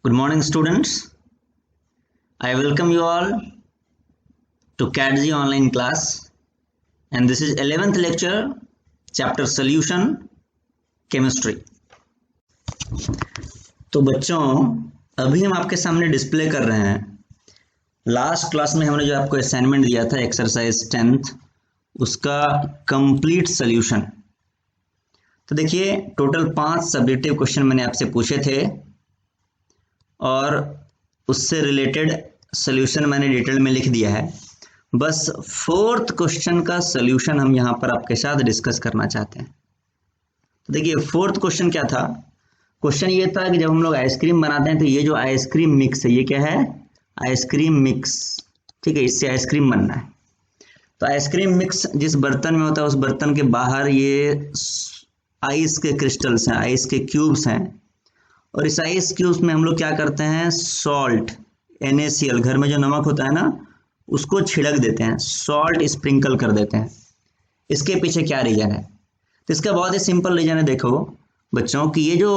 Good morning, students. I welcome you all to CATG online class, and this is 11th lecture, chapter Solution, Chemistry. तो बच्चों, अभी हम आपके सामने display कर रहे हैं लास्ट क्लास में हमने जो आपको असाइनमेंट दिया था एक्सरसाइज 10th उसका कंप्लीट सॉल्यूशन। तो देखिए, टोटल 5 सब्जेक्टिव क्वेश्चन मैंने आपसे पूछे थे और उससे रिलेटेड सॉल्यूशन मैंने डिटेल में लिख दिया है। बस 4th क्वेश्चन का सॉल्यूशन हम यहाँ पर आपके साथ डिस्कस करना चाहते हैं। तो देखिए, 4th क्वेश्चन क्या था? क्वेश्चन ये था कि जब हम लोग आइसक्रीम बनाते हैं तो ये जो आइसक्रीम मिक्स है ये क्या है? Ice cream mix. ठीक है, इससे आइसक्रीम बनना है। तो आइसक्रीम मिक्स जिस बर्तन में होता है उस बर्तन के बाहर ये आइस के क्रिस्टल्स हैं, आइस के क्यूब्स हैं, और इस आइस क्यूब्स में हम लोग क्या करते हैं? सॉल्ट, NaCl, घर में जो नमक होता है ना उसको छिड़क देते हैं, सॉल्ट स्प्रिंकल कर देते हैं। इसके पीछे क्या रीजन है? तो इसका बहुत ही सिंपल रीजन है। देखो बच्चों कि ये जो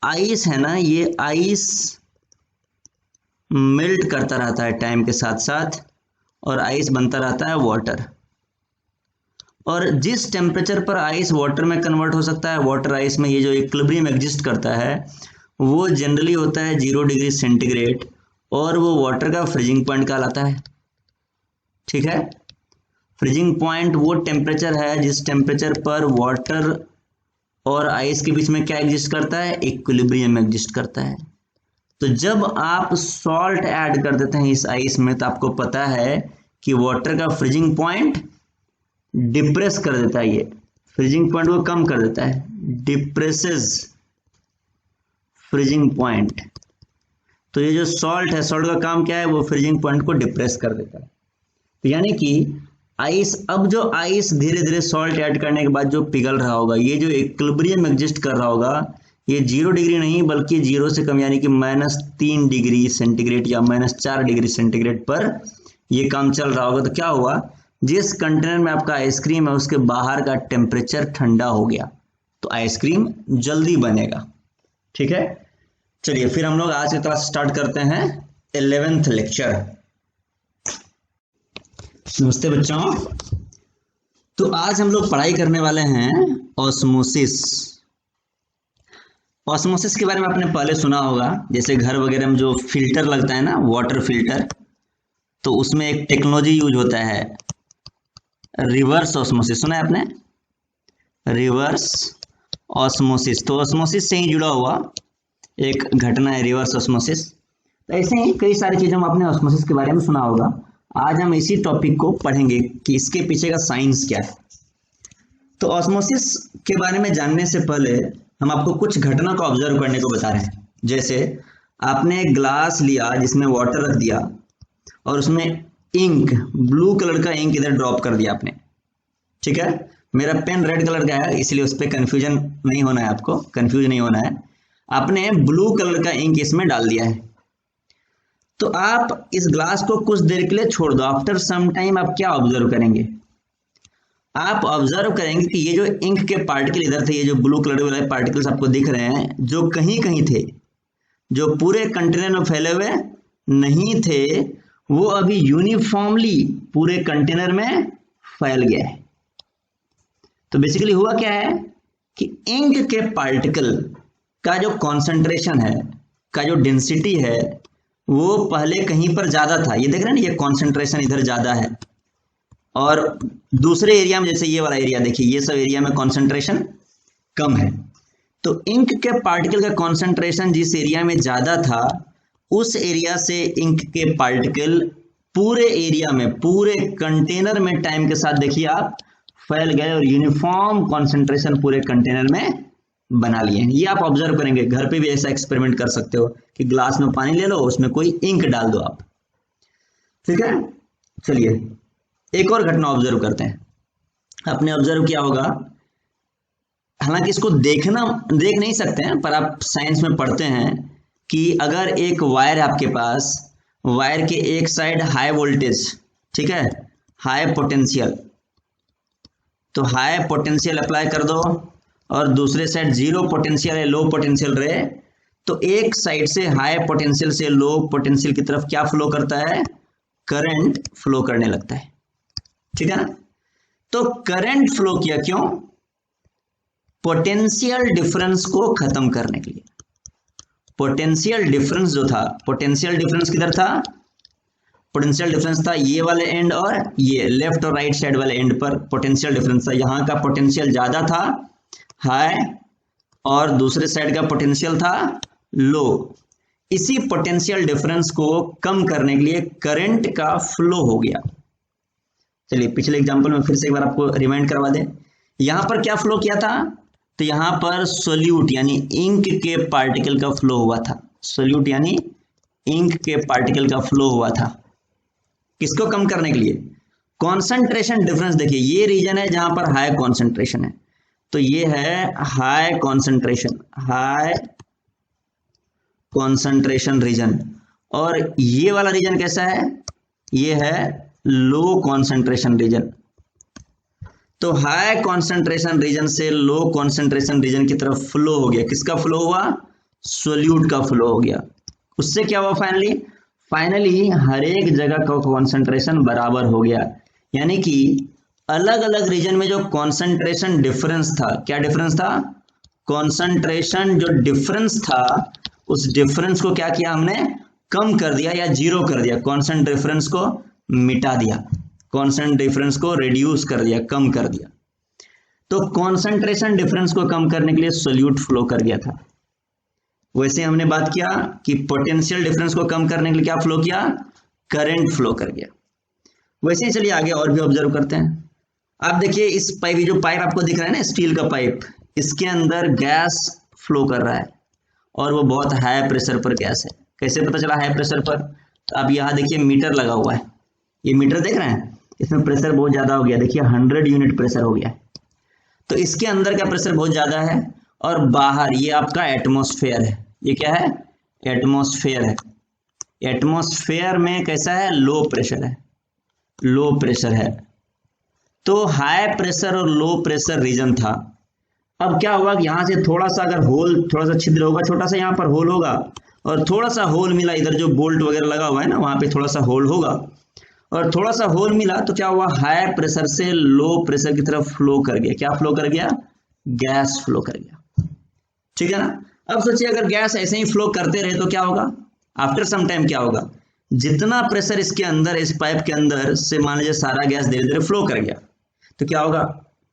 आइस है ना, ये आइस मेल्ट करता रहता है टाइम के साथ साथ और आइस बनता रहता है वाटर। और जिस टेम्परेचर पर आइस वाटर में कन्वर्ट हो सकता है, वाटर आइस में ये जो इक्विलिब्रियम एग्जिस्ट करता है वो जनरली होता है 0 डिग्री सेंटीग्रेड, और वो वाटर का फ्रीजिंग पॉइंट कहलाता है। ठीक है, फ्रीजिंग पॉइंट वो टेम्परेचर है जिस टेम्परेचर पर वाटर और आइस के बीच में क्या एग्जिस्ट करता है? इक्विलिब्रियम एग्जिस्ट करता है। तो जब आप सॉल्ट ऐड कर देते हैं इस आइस में तो आपको पता है कि वाटर का फ्रीजिंग पॉइंट डिप्रेस कर देता है, ये फ्रीजिंग पॉइंट को कम कर देता है, डिप्रेसेस फ्रीजिंग पॉइंट। तो ये जो सॉल्ट है, सॉल्ट का काम क्या है? वो फ्रीजिंग पॉइंट को डिप्रेस कर देता है। तो यानी कि आइस, अब जो आइस धीरे धीरे सॉल्ट ऐड करने के बाद जो पिघल रहा होगा, ये जो इक्विलिब्रियम एग्जिस्ट कर रहा होगा, ये 0 डिग्री नहीं बल्कि 0 से कम यानी कि -3 डिग्री सेंटीग्रेड या -4 डिग्री सेंटीग्रेड पर ये काम चल रहा होगा। तो क्या हुआ? जिस कंटेनर में आपका आइसक्रीम है उसके बाहर का टेम्परेचर ठंडा हो गया, तो आइसक्रीम जल्दी बनेगा। ठीक है, चलिए फिर हम लोग आज की क्लास स्टार्ट करते हैं 11th लेक्चर। नमस्ते बच्चों। तो आज हम लोग पढ़ाई करने वाले हैं ऑस्मोसिस। ऑस्मोसिस के बारे में आपने पहले सुना होगा, जैसे घर वगैरह में जो फिल्टर लगता है ना, वाटर फिल्टर, तो उसमें एक टेक्नोलॉजी यूज होता है रिवर्स ऑस्मोसिस। सुना है आपने? Reverse osmosis. तो ऑस्मोसिस से ही जुड़ा हुआ एक घटना है रिवर्स ऑस्मोसिस। तो ऐसे ही कई सारी चीजें हम आपने ऑस्मोसिस के बारे में सुना होगा। आज हम इसी टॉपिक को पढ़ेंगे कि इसके पीछे का साइंस क्या है। तो ऑस्मोसिस के बारे में जानने से पहले हम आपको कुछ घटना को ऑब्जर्व करने को बता रहे हैं। जैसे आपने एक ग्लास लिया जिसमें वाटर रख दिया और उसमें इंक, ब्लू कलर का इंक इधर ड्रॉप कर दिया आपने। ठीक है, मेरा पेन रेड कलर का है इसलिए उस पर कंफ्यूजन नहीं होना है, आपको कंफ्यूज नहीं होना है। आपने ब्लू कलर का इंक इसमें डाल दिया है, तो आप इस ग्लास को कुछ देर के लिए छोड़ दो। आफ्टर सम टाइम आप क्या ऑब्जर्व करेंगे? आप ऑब्जर्व करेंगे कि ये जो इंक के पार्टिकल इधर थे, ये जो ब्लू कलर वाले पार्टिकल्स आपको दिख रहे हैं, जो कहीं कहीं थे, जो पूरे कंटेनर में फैले हुए नहीं थे, वो अभी यूनिफॉर्मली पूरे कंटेनर में फैल गया है। तो बेसिकली हुआ क्या है कि इंक के पार्टिकल का जो कॉन्सेंट्रेशन है, का जो डेंसिटी है, वो पहले कहीं पर ज्यादा था। ये देख रहे हैं ना, ये कॉन्सेंट्रेशन इधर ज्यादा है, और दूसरे एरिया में, जैसे ये वाला एरिया देखिए, ये सब एरिया में कॉन्सेंट्रेशन कम है। तो इंक के पार्टिकल का कॉन्सेंट्रेशन जिस एरिया में ज्यादा था, उस एरिया से इंक के पार्टिकल पूरे एरिया में, पूरे कंटेनर में टाइम के साथ देखिए आप फैल गए और यूनिफॉर्म कॉन्सेंट्रेशन पूरे कंटेनर में बना लिए। ये आप ऑब्जर्व करेंगे, घर पे भी ऐसा एक्सपेरिमेंट कर सकते हो कि ग्लास में पानी ले लो, उसमें कोई इंक डाल दो आप। ठीक है, चलिए एक और घटना ऑब्जर्व करते हैं। आपने ऑब्जर्व किया होगा, हालांकि इसको देख नहीं सकते हैं, पर आप साइंस में पढ़ते हैं कि अगर एक वायर है आपके पास, वायर के एक साइड हाई वोल्टेज, ठीक है, हाई पोटेंशियल, तो हाई पोटेंशियल अप्लाई कर दो, और दूसरे साइड 0 पोटेंशियल है, लो पोटेंशियल रहे, तो एक साइड से हाई पोटेंशियल से लो पोटेंशियल की तरफ क्या फ्लो करता है, करंट फ्लो करने लगता है, ठीक है ना। तो करंट फ्लो किया क्यों, पोटेंशियल डिफरेंस को खत्म करने के लिए। पोटेंशियल डिफरेंस जो था, पोटेंशियल डिफरेंस किधर था, पोटेंशियल डिफरेंस था ये वाले एंड और ये लेफ्ट और राइट साइड वाले एंड पर पोटेंशियल डिफरेंस था। यहां का पोटेंशियल ज्यादा था हाई और दूसरे साइड का पोटेंशियल था लो। इसी पोटेंशियल डिफरेंस को कम करने के लिए करंट का फ्लो हो गया। चलिए पिछले एग्जांपल में फिर से एक बार आपको रिमाइंड करवा दें। यहां पर क्या फ्लो किया था, तो यहां पर सोल्यूट यानी इंक के पार्टिकल का फ्लो हुआ था। सोल्यूट यानी इंक के पार्टिकल का फ्लो हुआ था, किसको कम करने के लिए, कॉन्सेंट्रेशन डिफरेंस। देखिए ये रीजन है जहां पर हाई कॉन्सेंट्रेशन है, तो ये है high concentration, high concentration reason. और ये वाला रीजन कैसा है, ये है लो कॉन्सेंट्रेशन रीजन। तो हाई कॉन्सेंट्रेशन रीजन से लो कॉन्सेंट्रेशन रीजन की तरफ फ्लो हो गया। किसका फ्लो हुआ, सोल्यूट का फ्लो हो गया। उससे क्या हुआ, फाइनली हर एक जगह का कॉन्सेंट्रेशन बराबर हो गया। यानी कि अलग अलग रीजन में जो कॉन्सेंट्रेशन डिफरेंस था, क्या डिफरेंस था, कॉन्सेंट्रेशन जो डिफरेंस था उस डिफरेंस को क्या किया हमने, कम कर दिया या जीरो कर दिया, कॉन्सेंट डिफरेंस को मिटा दिया, कॉन्सेंट डिफरेंस को रिड्यूस कर दिया, कम कर दिया। तो कॉन्सेंट्रेशन डिफरेंस को कम करने के लिए सोल्यूट फ्लो कर गया था। वैसे हमने बात किया कि पोटेंशियल डिफरेंस को कम करने के लिए क्या फ्लो किया, करंट फ्लो कर गया। वैसे ही चलिए आगे और भी ऑब्जर्व करते हैं। आप देखिए इस पाइप, जो पाइप आपको दिख रहा है ना, स्टील का पाइप, इसके अंदर गैस फ्लो कर रहा है और वो बहुत हाई प्रेशर पर गैस है। कैसे पता चला हाई प्रेशर पर, तो आप यहाँ देखिए मीटर लगा हुआ है, ये मीटर देख रहे हैं, इसमें प्रेशर बहुत ज्यादा हो गया, देखिए 100 यूनिट प्रेशर हो गया। तो इसके अंदर का प्रेशर बहुत ज्यादा है और बाहर ये आपका एटमॉस्फेयर है। ये क्या है, एटमॉस्फेयर है। एटमॉस्फेयर में कैसा है, लो प्रेशर है, लो प्रेशर है। तो हाई प्रेशर और लो प्रेशर रीजन था। अब क्या हुआ कि यहां से थोड़ा सा अगर होल, थोड़ा सा छिद्र होगा, छोटा सा यहाँ पर होल होगा और थोड़ा सा होल मिला, इधर जो बोल्ट वगैरह लगा हुआ है ना वहां पे थोड़ा सा होल होगा और थोड़ा सा होल मिला, तो क्या हुआ, हाई प्रेशर से लो प्रेशर की तरफ फ्लो कर गया। क्या फ्लो कर गया, गैस फ्लो कर गया, ठीक है ना। अब सोचिए अगर गैस ऐसे ही फ्लो करते रहे तो क्या होगा, आफ्टर सम टाइम क्या होगा, जितना प्रेशर इसके अंदर, इस पाइप के अंदर से मान लीजिए सारा गैस धीरे धीरे फ्लो कर गया, तो क्या होगा,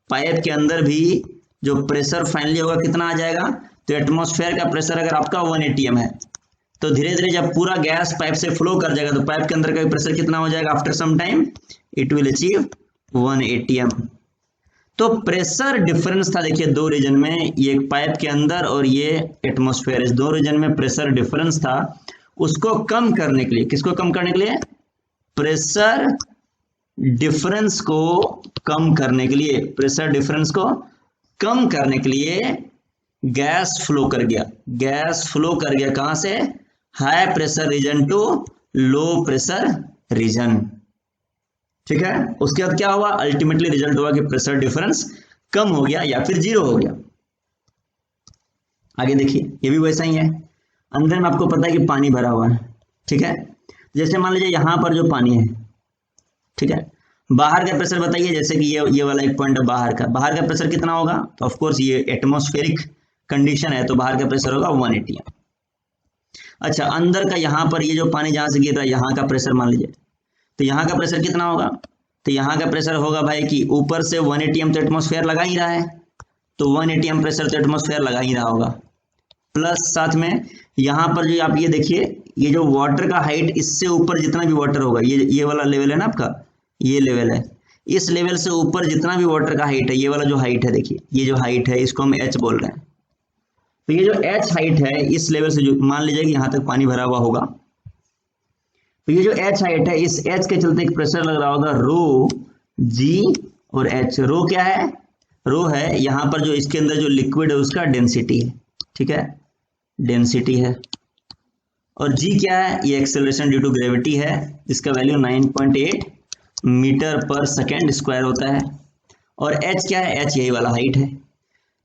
पाइप के अंदर भी जो प्रेशर फाइनली होगा कितना आ जाएगा, तो एटमॉस्फेयर का प्रेशर अगर आपका 1 atm है, तो धीरे धीरे जब पूरा गैस पाइप से फ्लो कर जाएगा तो पाइप के अंदर का प्रेशर कितना हो जाएगा, after some time it will achieve 1 atm। तो प्रेशर डिफरेंस था, देखिए दो रीजन में, ये पाइप के अंदर और ये एटमॉस्फेयर, इस दो रीजन में प्रेशर डिफरेंस था। उसको कम करने के लिए, किसको कम करने के लिए, प्रेशर डिफरेंस को कम करने के लिए, प्रेशर डिफरेंस को कम करने के लिए गैस फ्लो कर गया। गैस फ्लो कर गया कहां से, high pressure region to low pressure region, ठीक है। उसके बाद क्या हुआ, अल्टीमेटली रिजल्ट हुआ कि प्रेशर डिफरेंस कम हो गया या फिर जीरो हो गया। आगे देखिए ये भी वैसा ही है। अंदर में आपको पता है कि पानी भरा हुआ है, ठीक है। जैसे मान लीजिए यहां पर जो पानी है, ठीक है, बाहर का प्रेशर बताइए, जैसे कि ये वाला एक पॉइंट है बाहर का प्रेशर कितना होगा, तो ऑफ कोर्स ये एटमॉस्फेरिक कंडीशन है तो बाहर का प्रेशर होगा 1 atm। अच्छा अंदर का यहाँ पर ये जो पानी जहां से गिर रहा है यहाँ का प्रेशर मान लीजिए, तो यहाँ का प्रेशर कितना होगा, तो यहाँ का प्रेशर होगा भाई कि ऊपर से 1 atm तो एटमॉस्फेयर लगा ही रहा है, तो 1 atm प्रेशर तो एटमॉस्फेयर लगा ही रहा होगा, प्लस साथ में यहाँ पर जो आप ये देखिए, ये जो वाटर का हाइट, इससे ऊपर जितना भी वाटर होगा, ये वाला लेवल है ना आपका, ये लेवल है, इस लेवल से ऊपर जितना भी वाटर का हाइट है, ये वाला जो हाइट है, देखिए ये जो हाइट है इसको हम h बोल रहे हैं। तो ये जो h हाइट है, इस लेवल से जो मान लीजिए कि यहां तक पानी भरा हुआ होगा, तो ये जो h हाइट है, इस h के चलते एक प्रेशर लग रहा होगा रो g और h। रो क्या है, रो है यहां पर जो इसके अंदर जो लिक्विड है उसका डेंसिटी है, ठीक है, डेंसिटी है। और g क्या है, ये एक्सेलरेशन ड्यू टू ग्रेविटी है, इसका वैल्यू 9.8 मीटर पर सेकेंड स्क्वायर होता है। और h क्या है, h यही वाला हाइट है।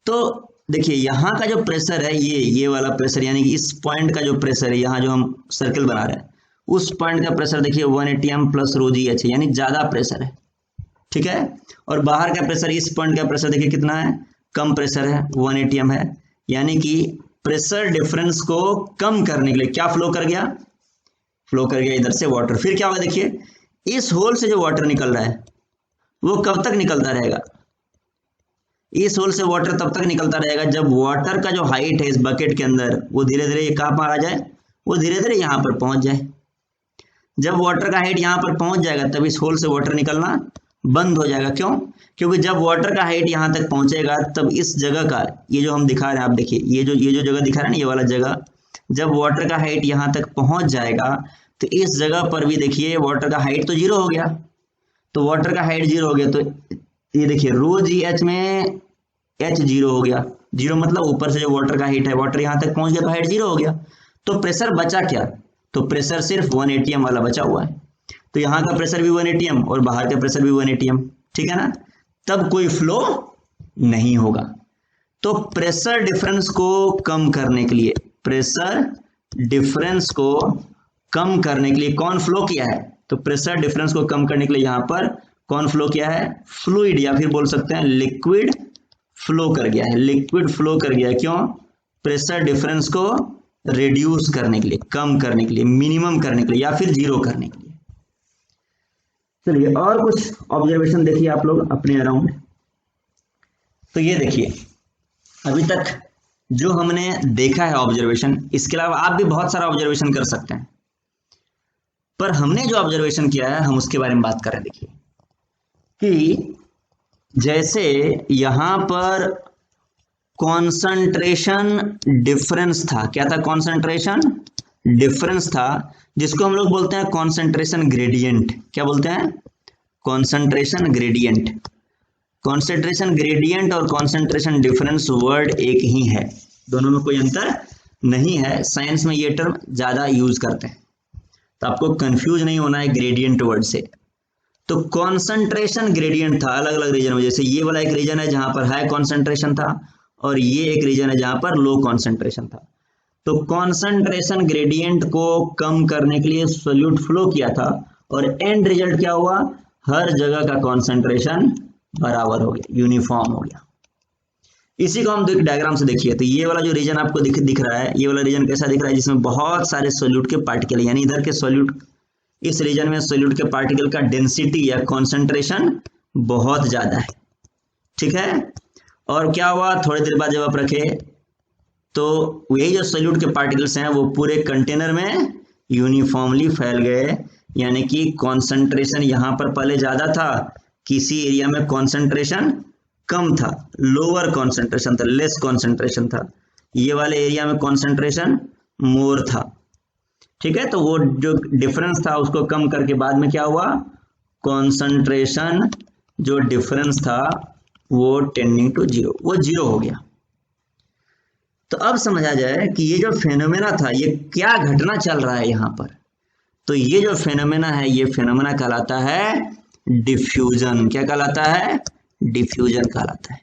तो देखिए यहाँ का जो प्रेशर है, ये वाला प्रेशर, यानी कि इस पॉइंट का जो प्रेशर है, यहाँ जो हम सर्कल बना रहे हैं उस पॉइंट का प्रेशर देखिए 180 m प्लस रो जी एच है, यानी ज्यादा प्रेशर है, ठीक है। और बाहर का प्रेशर, इस पॉइंट का प्रेशर देखिए कितना है, कम प्रेशर है, 180 m है। यानी कि प्रेशर डिफरेंस को कम करने के लिए क्या फ्लो कर गया, फ्लो कर गया इधर से वाटर। फिर क्या होगा देखिए, इस होल से जो वाटर निकल रहा है वो कब तक निकलता रहेगा, इस होल से वाटर तब तक निकलता रहेगा जब वाटर का जो हाइट है इस बकेट के अंदर वो धीरे धीरे कहाँ पर आ जाए, वो धीरे धीरे यहाँ पर पहुंच जाए। जब वाटर का हाइट यहाँ पर पहुंच जाएगा तब इस होल से वाटर निकलना बंद हो जाएगा। क्यों? क्योंकि जब वाटर का हाइट यहाँ तक पहुंचेगा तब इस जगह का, ये जो हम दिखा रहे हैं आप देखिए, ये जो जगह दिखा रहे हैं ना, ये वाला जगह, जब वाटर का हाइट यहाँ तक पहुंच जाएगा तो इस जगह पर भी देखिए वाटर का हाइट तो जीरो हो गया। तो वाटर का हाइट जीरो हो गया तो ये देखिए रो जी एच में एच जीरो हो गया। जीरो मतलब ऊपर से जो वाटर का हाइट है, वाटर यहाँ तक पहुंच गया तो हाइट जीरो हो गया। तो प्रेशर बचा क्या, तो प्रेशर सिर्फ 180 m वाला बचा हुआ है। तो यहाँ का प्रेशर भी 180 m और बाहर का प्रेशर भी 180 m, ठीक है ना। तब कोई फ्लो नहीं होगा। तो प्रेशर डिफरेंस को कम करने के लिए, प्रेशर डिफरेंस को कम करने के लिए कौन फ्लो किया है, तो प्रेशर डिफरेंस को कम करने के लिए यहाँ पर कौन फ्लो किया है, फ्लूइड, या फिर बोल सकते हैं लिक्विड फ्लो कर गया है। लिक्विड फ्लो कर गया है। क्यों? प्रेशर डिफरेंस को रिड्यूस करने के लिए, कम करने के लिए, मिनिमम करने के लिए, या फिर जीरो करने के लिए। चलिए और कुछ ऑब्जर्वेशन देखिए आप लोग अपने अराउंड। तो ये देखिए अभी तक जो हमने देखा है ऑब्जर्वेशन, इसके अलावा आप भी बहुत सारा ऑब्जर्वेशन कर सकते हैं, पर हमने जो ऑब्जर्वेशन किया है हम उसके बारे में बात कर रहे हैं। देखिए कि जैसे यहां पर कॉन्सेंट्रेशन डिफरेंस था, क्या था, कॉन्सेंट्रेशन डिफरेंस था, जिसको हम लोग बोलते हैं कॉन्सेंट्रेशन ग्रेडियंट। क्या बोलते हैं? Concentration gradient. कॉन्सेंट्रेशन ग्रेडियंट और कॉन्सेंट्रेशन डिफरेंस वर्ड एक ही है, दोनों में कोई अंतर नहीं है। साइंस में ये टर्म ज्यादा यूज करते हैं, तो आपको कंफ्यूज नहीं होना है ग्रेडियंट वर्ड से। तो कॉन्सेंट्रेशन ग्रेडियंट था अलग अलग रीजन में, जैसे ये वाला एक रीजन है जहां पर हाई कॉन्सेंट्रेशन था और ये एक रीजन है जहां पर लो कॉन्सेंट्रेशन था। तो कॉन्सेंट्रेशन ग्रेडियंट को कम करने के लिए सोल्यूट फ्लो किया था और एंड रिजल्ट क्या हुआ, हर जगह का कॉन्सेंट्रेशन बराबर हो गया, यूनिफॉर्म हो गया। इसी को हम डायग्राम से देखिए, तो ये वाला जो रीजन आपको दिख रहा है, ये वाला रीजन कैसा दिख रहा है, जिसमें बहुत सारे सोल्यूट के पार्टिकल, यानी इधर के सोल्यूट, इस रीजन में सोल्यूट के पार्टिकल का डेंसिटी या कॉन्सेंट्रेशन बहुत ज्यादा है, ठीक है। और क्या हुआ, थोड़ी देर बाद जब आप रखे तो यही जो सोल्यूट के पार्टिकल्स हैं वो पूरे कंटेनर में यूनिफॉर्मली फैल गए, यानी कि कॉन्सेंट्रेशन यहां पर पहले ज्यादा था, किसी एरिया में कॉन्सेंट्रेशन कम था, लोअर कॉन्सेंट्रेशन था, लेस कॉन्सेंट्रेशन था, ये वाले एरिया में कॉन्सेंट्रेशन मोर था, ठीक है। तो वो जो डिफरेंस था उसको कम करके बाद में क्या हुआ, कॉन्सेंट्रेशन जो डिफरेंस था वो टेंडिंग टू जीरो, वो जीरो हो गया। तो अब समझा जाए कि ये जो फेनोमेना था ये क्या घटना चल रहा है यहां पर। तो ये जो फेनोमेना है, ये फेनोमेना कहलाता है डिफ्यूजन। क्या कहलाता है? डिफ्यूजन कहलाता है।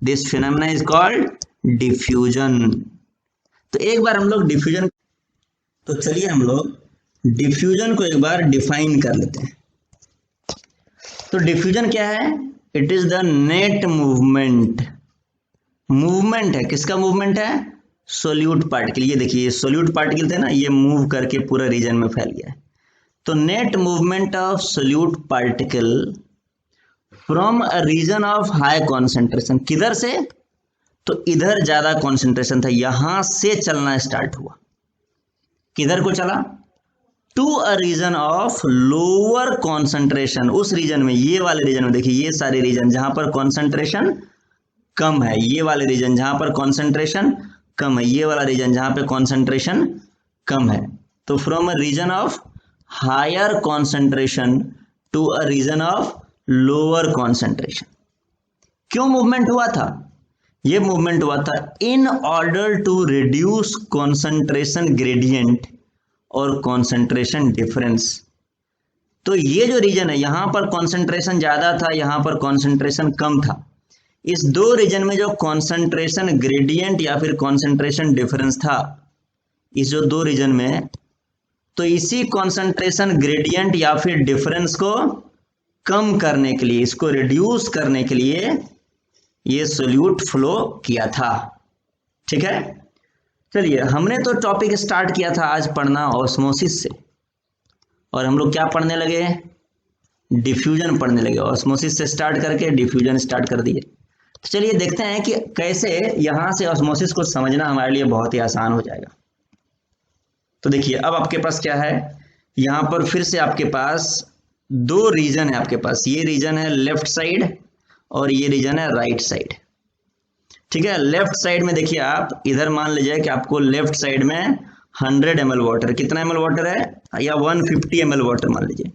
This phenomena is called diffusion. तो एक बार हम लोग डिफ्यूजन, तो चलिए हम लोग डिफ्यूजन को एक बार डिफाइन कर लेते हैं। तो डिफ्यूजन क्या है? It is the net movement. Movement है, किसका मूवमेंट है? Solute particle. ये देखिए ये सोल्यूट पार्टिकल थे ना, ये मूव करके पूरा रीजन में फैल गया है। तो net movement of solute particle from a region of high concentration, किधर से? तो इधर ज्यादा कॉन्सेंट्रेशन था, यहां से चलना स्टार्ट हुआ, किधर को चला? To a region of lower concentration. उस रीजन में, ये वाले रीजन में देखिए, ये सारे रीजन जहां पर कॉन्सेंट्रेशन कम है, ये वाले रीजन जहां पर कॉन्सेंट्रेशन कम है, ये वाला रीजन जहां पे कॉन्सेंट्रेशन कम है। तो from a region of higher concentration to a region of lower concentration. क्यों मूवमेंट हुआ था? ये मूवमेंट हुआ था in order to reduce concentration gradient और कॉन्सेंट्रेशन डिफरेंस। तो ये जो रीजन है, यहां पर कॉन्सेंट्रेशन ज्यादा था, यहां पर कॉन्सेंट्रेशन कम था, इस दो रीजन में जो कॉन्सेंट्रेशन ग्रेडियंट या फिर कॉन्सेंट्रेशन डिफरेंस था, इस जो दो रीजन में, तो इसी कॉन्सेंट्रेशन ग्रेडियंट या फिर डिफरेंस को कम करने के लिए, इसको रिड्यूस करने के लिए ये सोल्यूट फ्लो किया था। ठीक है, चलिए हमने तो टॉपिक स्टार्ट किया था आज पढ़ना ऑस्मोसिस से, और हम लोग क्या पढ़ने लगे, डिफ्यूजन पढ़ने लगे। ऑस्मोसिस से स्टार्ट करके डिफ्यूजन स्टार्ट कर दिए। तो चलिए देखते हैं कि कैसे यहां से ऑस्मोसिस को समझना हमारे लिए बहुत ही आसान हो जाएगा। तो देखिए अब आपके पास क्या है, यहां पर फिर से आपके पास दो रीजन है आपके पास, ये रीजन है लेफ्ट साइड और ये रीजन है राइट साइड। ठीक है, लेफ्ट साइड में देखिए आप इधर मान लीजिए कि आपको लेफ्ट साइड में 100 ml वाटर, कितना ml वाटर है, या 150 ml वाटर मान लीजिए,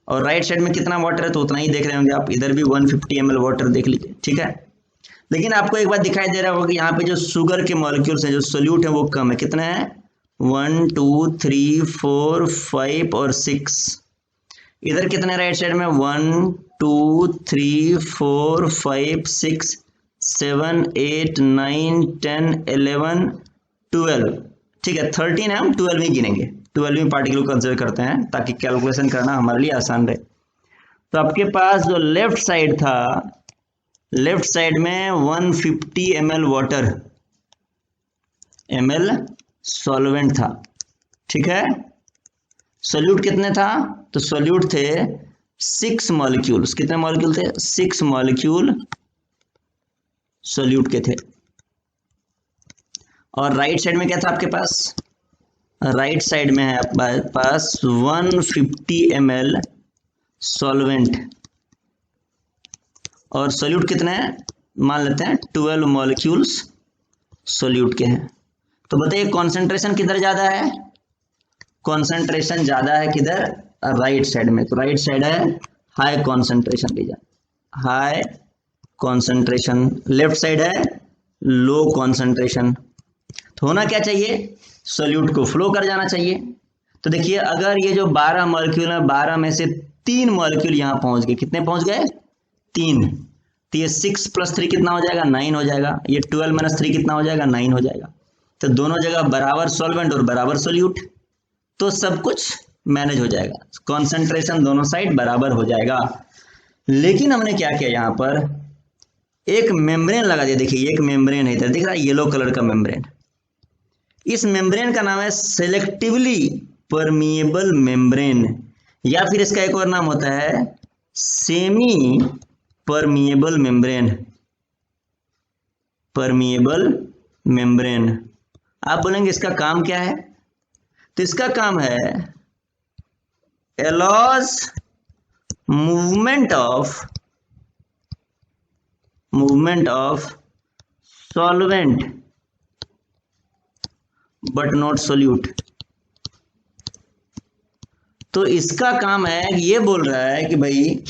और राइट साइड में कितना वाटर है तो उतना ही देख रहे होंगे आप, इधर भी 150 ml वाटर देख लीजिए। ठीक है, लेकिन आपको एक बात दिखाई दे रहा होगा कि यहाँ पे जो शुगर के मॉलिक्यूल्स हैं, जो सोल्यूट है, वो कम है। कितने हैं, 1 2 3 4 5 और 6। इधर कितने राइट साइड में, 1 2 3 4 5 6 7 8 9 10 11 12। ठीक है, 13 है, हम 12 ही गिनेंगे, 12वीं पार्टिकल को कंसिडर करते हैं ताकि कैलकुलेशन करना हमारे लिए आसान रहे। तो आपके पास जो लेफ्ट साइड था, लेफ्ट साइड में 150 ml वाटर ml सॉल्वेंट था। ठीक है, सोल्यूट कितने था, तो सोल्यूट थे 6 मॉलिक्यूल्स। कितने मॉलिक्यूल थे, 6 मॉलिक्यूल सोल्यूट के थे। और राइट साइड में क्या था आपके पास, राइट साइड में है आपके पास 150 ml सॉल्वेंट, और सोल्यूट कितने हैं, मान लेते हैं 12 मॉलिक्यूल्स सोल्यूट के हैं। तो बताइए कॉन्सेंट्रेशन किधर ज्यादा है, कॉन्सेंट्रेशन ज्यादा है किधर, राइट साइड में। तो राइट साइड है high concentration reason, high concentration, left side है लो कॉन्सेंट्रेशन। तो होना क्या चाहिए, सोल्यूट को फ्लो कर जाना चाहिए। तो देखिए अगर ये जो 12 मॉलिक्यूल है, 12 में से 3 मॉलिक्यूल यहां पहुंच गए, कितने पहुंच गए, 3, तो ये 6 + 3 कितना हो जाएगा, 9 हो जाएगा। ये 12 - 3 कितना हो जाएगा, 9 हो जाएगा। तो दोनों जगह बराबर सॉल्वेंट और बराबर सोल्यूट, तो सब कुछ मैनेज हो जाएगा, कॉन्सेंट्रेशन दोनों साइड बराबर हो जाएगा। लेकिन हमने क्या किया, यहाँ पर एक मेम्ब्रेन लगा दिया। देखिए एक मेम्ब्रेन है, इधर दिख रहा है येलो कलर का मेम्ब्रेन। इस मेम्ब्रेन का नाम है सेलेक्टिवली परमिएबल मेम्ब्रेन, या फिर इसका एक और नाम होता है semi permeable membrane, permeable membrane. आप बोलेंगे इसका काम क्या है, तो इसका काम है allows movement of solvent but not solute। तो इसका काम है, ये बोल रहा है कि भाई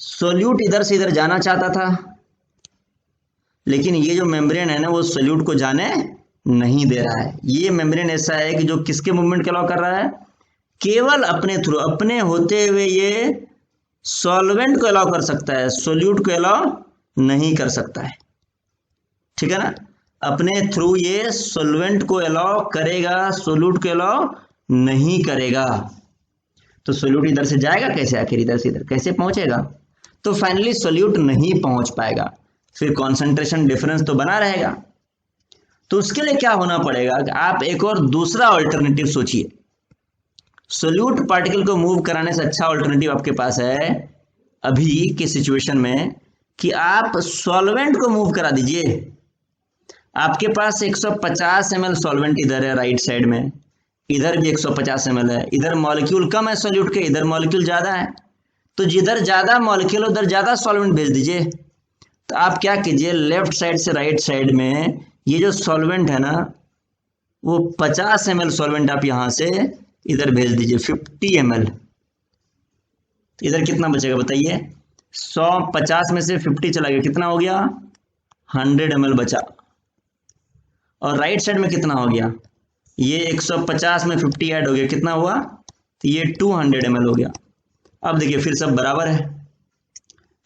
सोल्यूट इधर से इधर जाना चाहता था, लेकिन ये जो मेम्ब्रेन है ना, वो सोल्यूट को जाने नहीं दे रहा है। ये मेम्ब्रेन ऐसा है कि जो किसके मूवमेंट को अलाउ कर रहा है, केवल अपने थ्रू, अपने होते हुए ये सॉल्वेंट को अलाउ कर सकता है, सोल्यूट को अलाउ नहीं कर सकता है। ठीक है ना, अपने थ्रू ये सॉल्वेंट को अलाउ करेगा, सोल्यूट को अलाउ नहीं करेगा। तो सोल्यूट इधर से जाएगा कैसे, आखिर इधर से इधर कैसे पहुंचेगा, तो फाइनली सोल्यूट नहीं पहुंच पाएगा, फिर कॉन्सेंट्रेशन डिफरेंस तो बना रहेगा। तो उसके लिए क्या होना पड़ेगा कि आप एक और दूसरा ऑल्टरनेटिव सोचिए। सोल्यूट पार्टिकल को मूव कराने से अच्छा ऑल्टरनेटिव आपके पास है अभी के सिचुएशन में कि आप सॉल्वेंट को मूव करा दीजिए। आपके पास 150 ml सॉल्वेंट इधर है राइट साइड में, इधर भी 150 ml है, इधर मॉलिक्यूल कम है सोल्यूट के, इधर मॉलिक्यूल ज्यादा है, तो जिधर ज्यादा मॉलिक्यूल उधर ज्यादा सॉल्वेंट भेज दीजिए। तो आप क्या कीजिए, लेफ्ट साइड से राइट साइड में ये जो सॉल्वेंट है ना, वो 50 ml सॉल्वेंट आप यहां से इधर भेज दीजिए, 50 ml। तो इधर कितना बचेगा बताइए, 150 में से 50 चला गया, कितना हो गया, 100 ml बचा। और राइट साइड में कितना हो गया, ये 150 में 50 ऐड हो गया, कितना हुआ, तो ये 200 ml हो गया। अब देखिए फिर सब बराबर है,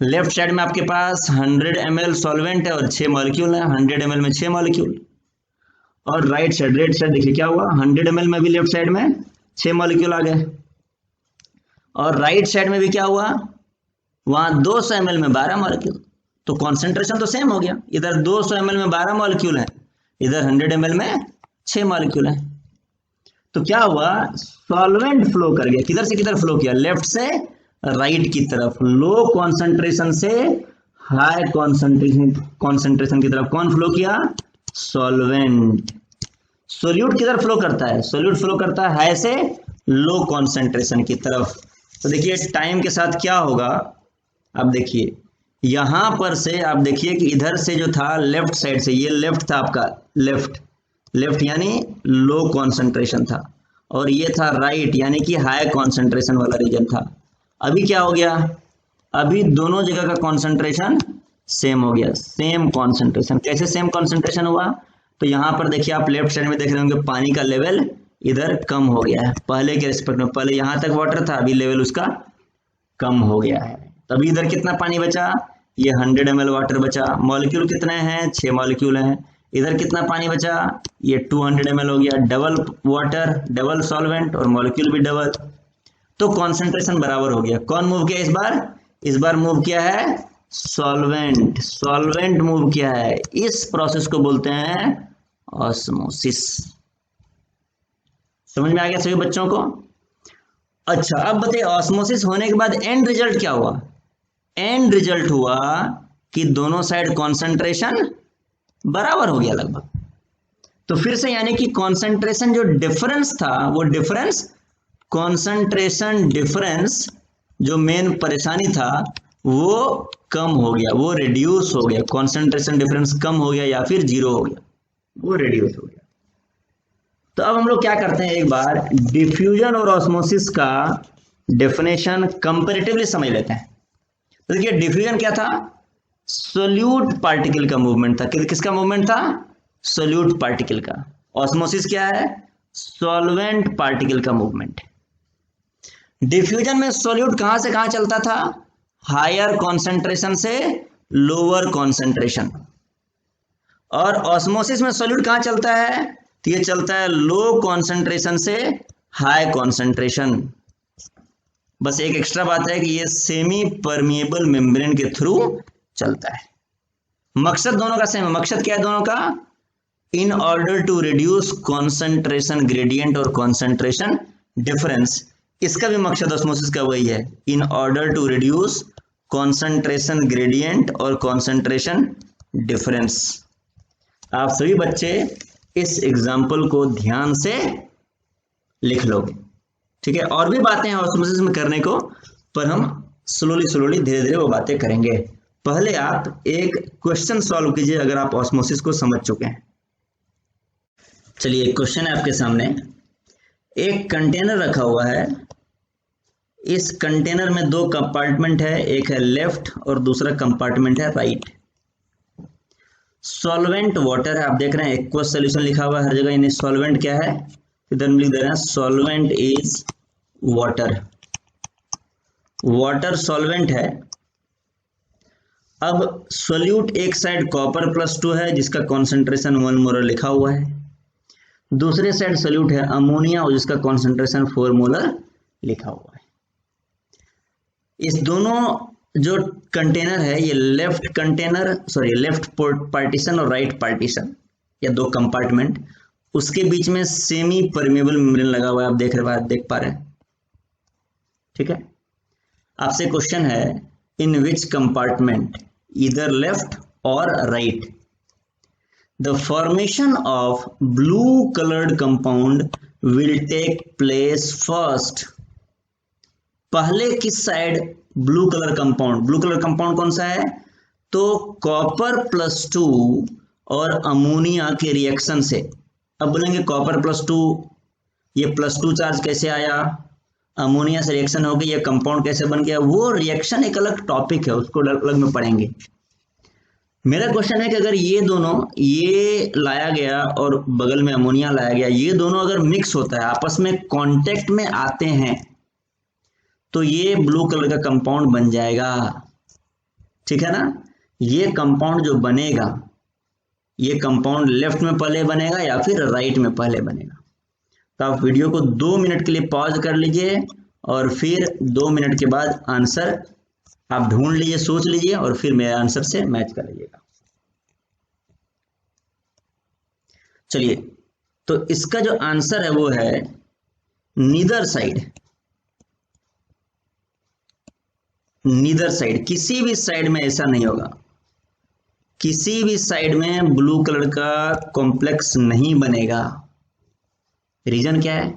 लेफ्ट साइड में आपके पास 100 ml सॉल्वेंट है और 6 मॉलिक्यूल है, 100 ml में 6 मॉलिक्यूल। और राइट साइड देखिए क्या हुआ, 100 ml में भी लेफ्ट साइड में 6 मॉलिक्यूल आ गए, और राइट साइड में भी क्या हुआ, वहां 200 ml में 12 मॉलिक्यूल। तो कॉन्सेंट्रेशन तो सेम हो गया, इधर 200 ml में 12 मॉलिक्यूल है, इधर 100 ml में 6 मॉलिक्यूल है। तो क्या हुआ, सॉल्वेंट फ्लो कर गया, किधर से किधर फ्लो किया, लेफ्ट से राइट की तरफ, लो कॉन्सेंट्रेशन से हाई कॉन्सेंट्रेशन की तरफ कौन फ्लो किया, सॉल्वेंट। सोल्यूट किधर फ्लो करता है, सोल्यूट फ्लो करता है हाई से लो कॉन्सेंट्रेशन की तरफ। तो देखिए टाइम के साथ क्या होगा, अब देखिए यहां पर से आप देखिए कि इधर से जो था लेफ्ट साइड से, ये लेफ्ट था आपका, लेफ्ट यानी लो कॉन्सेंट्रेशन था, और ये था राइट यानी कि हाई कॉन्सेंट्रेशन वाला रीजन था। अभी क्या हो गया, अभी दोनों जगह का कॉन्सेंट्रेशन सेम हो गया, सेम कॉन्सेंट्रेशन। कैसे सेम कॉन्सेंट्रेशन हुआ, तो यहाँ पर देखिए आप लेफ्ट साइड में देख रहे होंगे पानी का लेवल इधर कम हो गया है पहले के रिस्पेक्ट में, पहले यहाँ तक वाटर था, अभी लेवल उसका कम हो गया है। तभी इधर कितना पानी बचा, ये 100 ml वाटर बचा, मॉलिक्यूल कितने हैं, 6 मॉलिक्यूल हैं। इधर कितना पानी बचा, ये 200 ml हो गया, डबल वाटर डबल सॉल्वेंट और मॉलिक्यूल भी डबल, तो कॉन्सेंट्रेशन बराबर हो गया। कौन मूव किया इस बार मूव किया है सॉल्वेंट मूव किया है। इस प्रोसेस को बोलते हैं ऑस्मोसिस। समझ में आ गया सभी बच्चों को। अच्छा अब बताइए ऑस्मोसिस होने के बाद एंड रिजल्ट क्या हुआ, एंड रिजल्ट हुआ कि दोनों साइड कॉन्सेंट्रेशन बराबर हो गया लगभग। तो फिर से यानी कि कॉन्सेंट्रेशन जो डिफरेंस था, वो डिफरेंस कॉन्सेंट्रेशन डिफरेंस जो मेन परेशानी था वो कम हो गया, वो रिड्यूस हो गया, कॉन्सेंट्रेशन डिफरेंस कम हो गया या फिर जीरो हो गया, वो रिड्यूस हो गया। तो अब हम लोग क्या करते हैं, एक बार डिफ्यूजन और ऑस्मोसिस का डेफिनेशन कंपैरेटिवली समझ लेते हैं। तो देखिए डिफ्यूजन क्या था, सोल्यूट पार्टिकल का मूवमेंट था, किसका मूवमेंट था, सोल्यूट पार्टिकल का। ऑस्मोसिस क्या है, सॉल्वेंट पार्टिकल का मूवमेंट। डिफ्यूजन में सोल्यूट कहां से कहां चलता था, हायर कॉन्सेंट्रेशन से लोअर कॉन्सेंट्रेशन, और ऑस्मोसिस में सोल्यूट कहां चलता है, तो ये चलता है लो कॉन्सेंट्रेशन से हाई कॉन्सेंट्रेशन। बस एक एक्स्ट्रा बात है कि ये सेमी परमिएबल मेम्ब्रेन के थ्रू चलता है। मकसद दोनों का सेम है, मकसद क्या है दोनों का, in order to reduce concentration gradient और कॉन्सेंट्रेशन डिफरेंस। इसका भी मकसद ऑस्मोसिस का वही है, in order to reduce concentration gradient और कॉन्सेंट्रेशन डिफरेंस। आप सभी बच्चे इस एग्जाम्पल को ध्यान से लिख लोगे, ठीक है। और भी बातें हैं ऑस्मोसिस में करने को, पर हम स्लोली धीरे धीरे वो बातें करेंगे। पहले आप एक क्वेश्चन सॉल्व कीजिए अगर आप ऑस्मोसिस को समझ चुके हैं। चलिए एक क्वेश्चन है आपके सामने, एक कंटेनर रखा हुआ है, इस कंटेनर में दो कंपार्टमेंट है, एक है लेफ्ट और दूसरा कंपार्टमेंट है राइट। सॉल्वेंट वाटर है, आप देख रहे हैं एक्वस सॉल्यूशन लिखा हुआ है हर जगह, यानी सॉल्वेंट क्या है, इधर लिख दे रहे हैं solvent is water, water solvent है। अब सोल्यूट एक साइड कॉपर +2 है जिसका कॉन्सेंट्रेशन 1 मोलर लिखा हुआ है, दूसरे साइड सोल्यूट है अमोनिया और जिसका कॉन्सेंट्रेशन 4 मोलर लिखा हुआ है। इस दोनों जो कंटेनर है ये लेफ्ट पार्टीशन और राइट पार्टीशन या दो कंपार्टमेंट, उसके बीच में सेमी परमेबल मेम्ब्रेन लगा हुआ है, आप देख पा रहे हैं, ठीक है। आपसे क्वेश्चन है, इन विच कंपार्टमेंट इधर लेफ्ट और right the formation of blue coloured compound will take place first. पहले किस साइड ब्लू कलर कंपाउंड कौन सा है, तो कॉपर +2 और अमोनिया के रिएक्शन से। अब बोलेंगे कॉपर +2, ये +2 चार्ज कैसे आया, अमोनिया से रिएक्शन हो गई, ये कंपाउंड कैसे बन गया, वो रिएक्शन एक अलग टॉपिक है, उसको अलग में पढ़ेंगे। मेरा क्वेश्चन है कि अगर ये दोनों, ये लाया गया और बगल में अमोनिया लाया गया, ये दोनों अगर मिक्स होता है, आपस में कांटेक्ट में आते हैं, तो ये ब्लू कलर का कंपाउंड बन जाएगा। ठीक है ना। ये कंपाउंड जो बनेगा, ये कंपाउंड लेफ्ट में पहले बनेगा या फिर राइट में पहले बनेगा। तो आप वीडियो को 2 मिनट के लिए पॉज कर लीजिए और फिर 2 मिनट के बाद आंसर आप ढूंढ लीजिए, सोच लीजिए और फिर मेरे आंसर से मैच कर लीजिएगा। चलिए, तो इसका जो आंसर है वो है नीदर साइड। नीदर साइड, किसी भी साइड में ऐसा नहीं होगा, किसी भी साइड में ब्लू कलर का कॉम्प्लेक्स नहीं बनेगा। रीजन क्या है?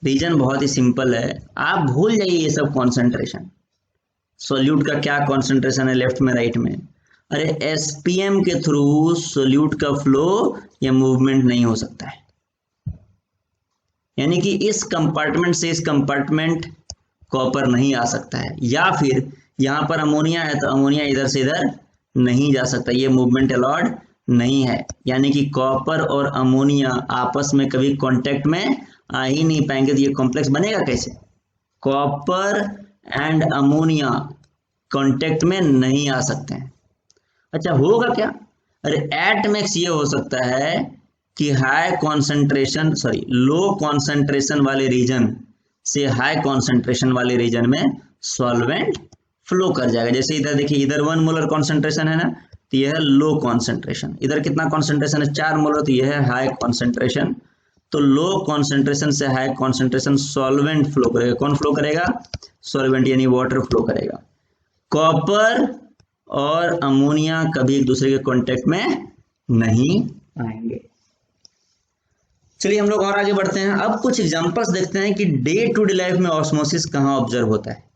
रीजन बहुत ही सिंपल है, आप भूल जाइए ये सब कॉन्सेंट्रेशन। सॉल्यूट का क्या कॉन्सेंट्रेशन है लेफ्ट में राइट में? अरे एसपीएम के थ्रू सॉल्यूट का फ्लो या मूवमेंट नहीं हो सकता है। यानी कि इस कंपार्टमेंट से इस कंपार्टमेंट कॉपर नहीं आ सकता है, या फिर यहां पर अमोनिया है तो अमोनिया इधर से इधर नहीं जा सकता, ये मूवमेंट अलाउड नहीं है। यानी कि कॉपर और अमोनिया आपस में कभी कांटेक्ट में आ ही नहीं पाएंगे, तो ये कॉम्प्लेक्स बनेगा कैसे? कॉपर एंड अमोनिया कांटेक्ट में नहीं आ सकते हैं। अच्छा, होगा क्या? अरे एट मैक्स ये हो सकता है कि हाई कॉन्सेंट्रेशन लो कॉन्सेंट्रेशन वाले रीजन से हाई कॉन्सेंट्रेशन वाले रीजन में सॉल्वेंट फ्लो कर जाएगा। जैसे इधर देखिए, इधर 1 मोलर कॉन्सेंट्रेशन है ना, तो यह है लो कॉन्सेंट्रेशन। इधर कितना कॉन्सेंट्रेशन है? 4 मोलर, तो यह है हाई कॉन्सेंट्रेशन। तो लो कॉन्सेंट्रेशन से हाई कॉन्सेंट्रेशन सॉल्वेंट फ्लो करेगा। कौन फ्लो करेगा? सॉल्वेंट यानी वाटर फ्लो करेगा। कॉपर और अमोनिया कभी एक दूसरे के कांटेक्ट में नहीं आएंगे। चलिए हम लोग और आगे बढ़ते हैं। अब कुछ एग्जांपल्स देखते हैं कि डे टू डे लाइफ में ऑस्मोसिस कहाँ ऑब्जर्व होता है।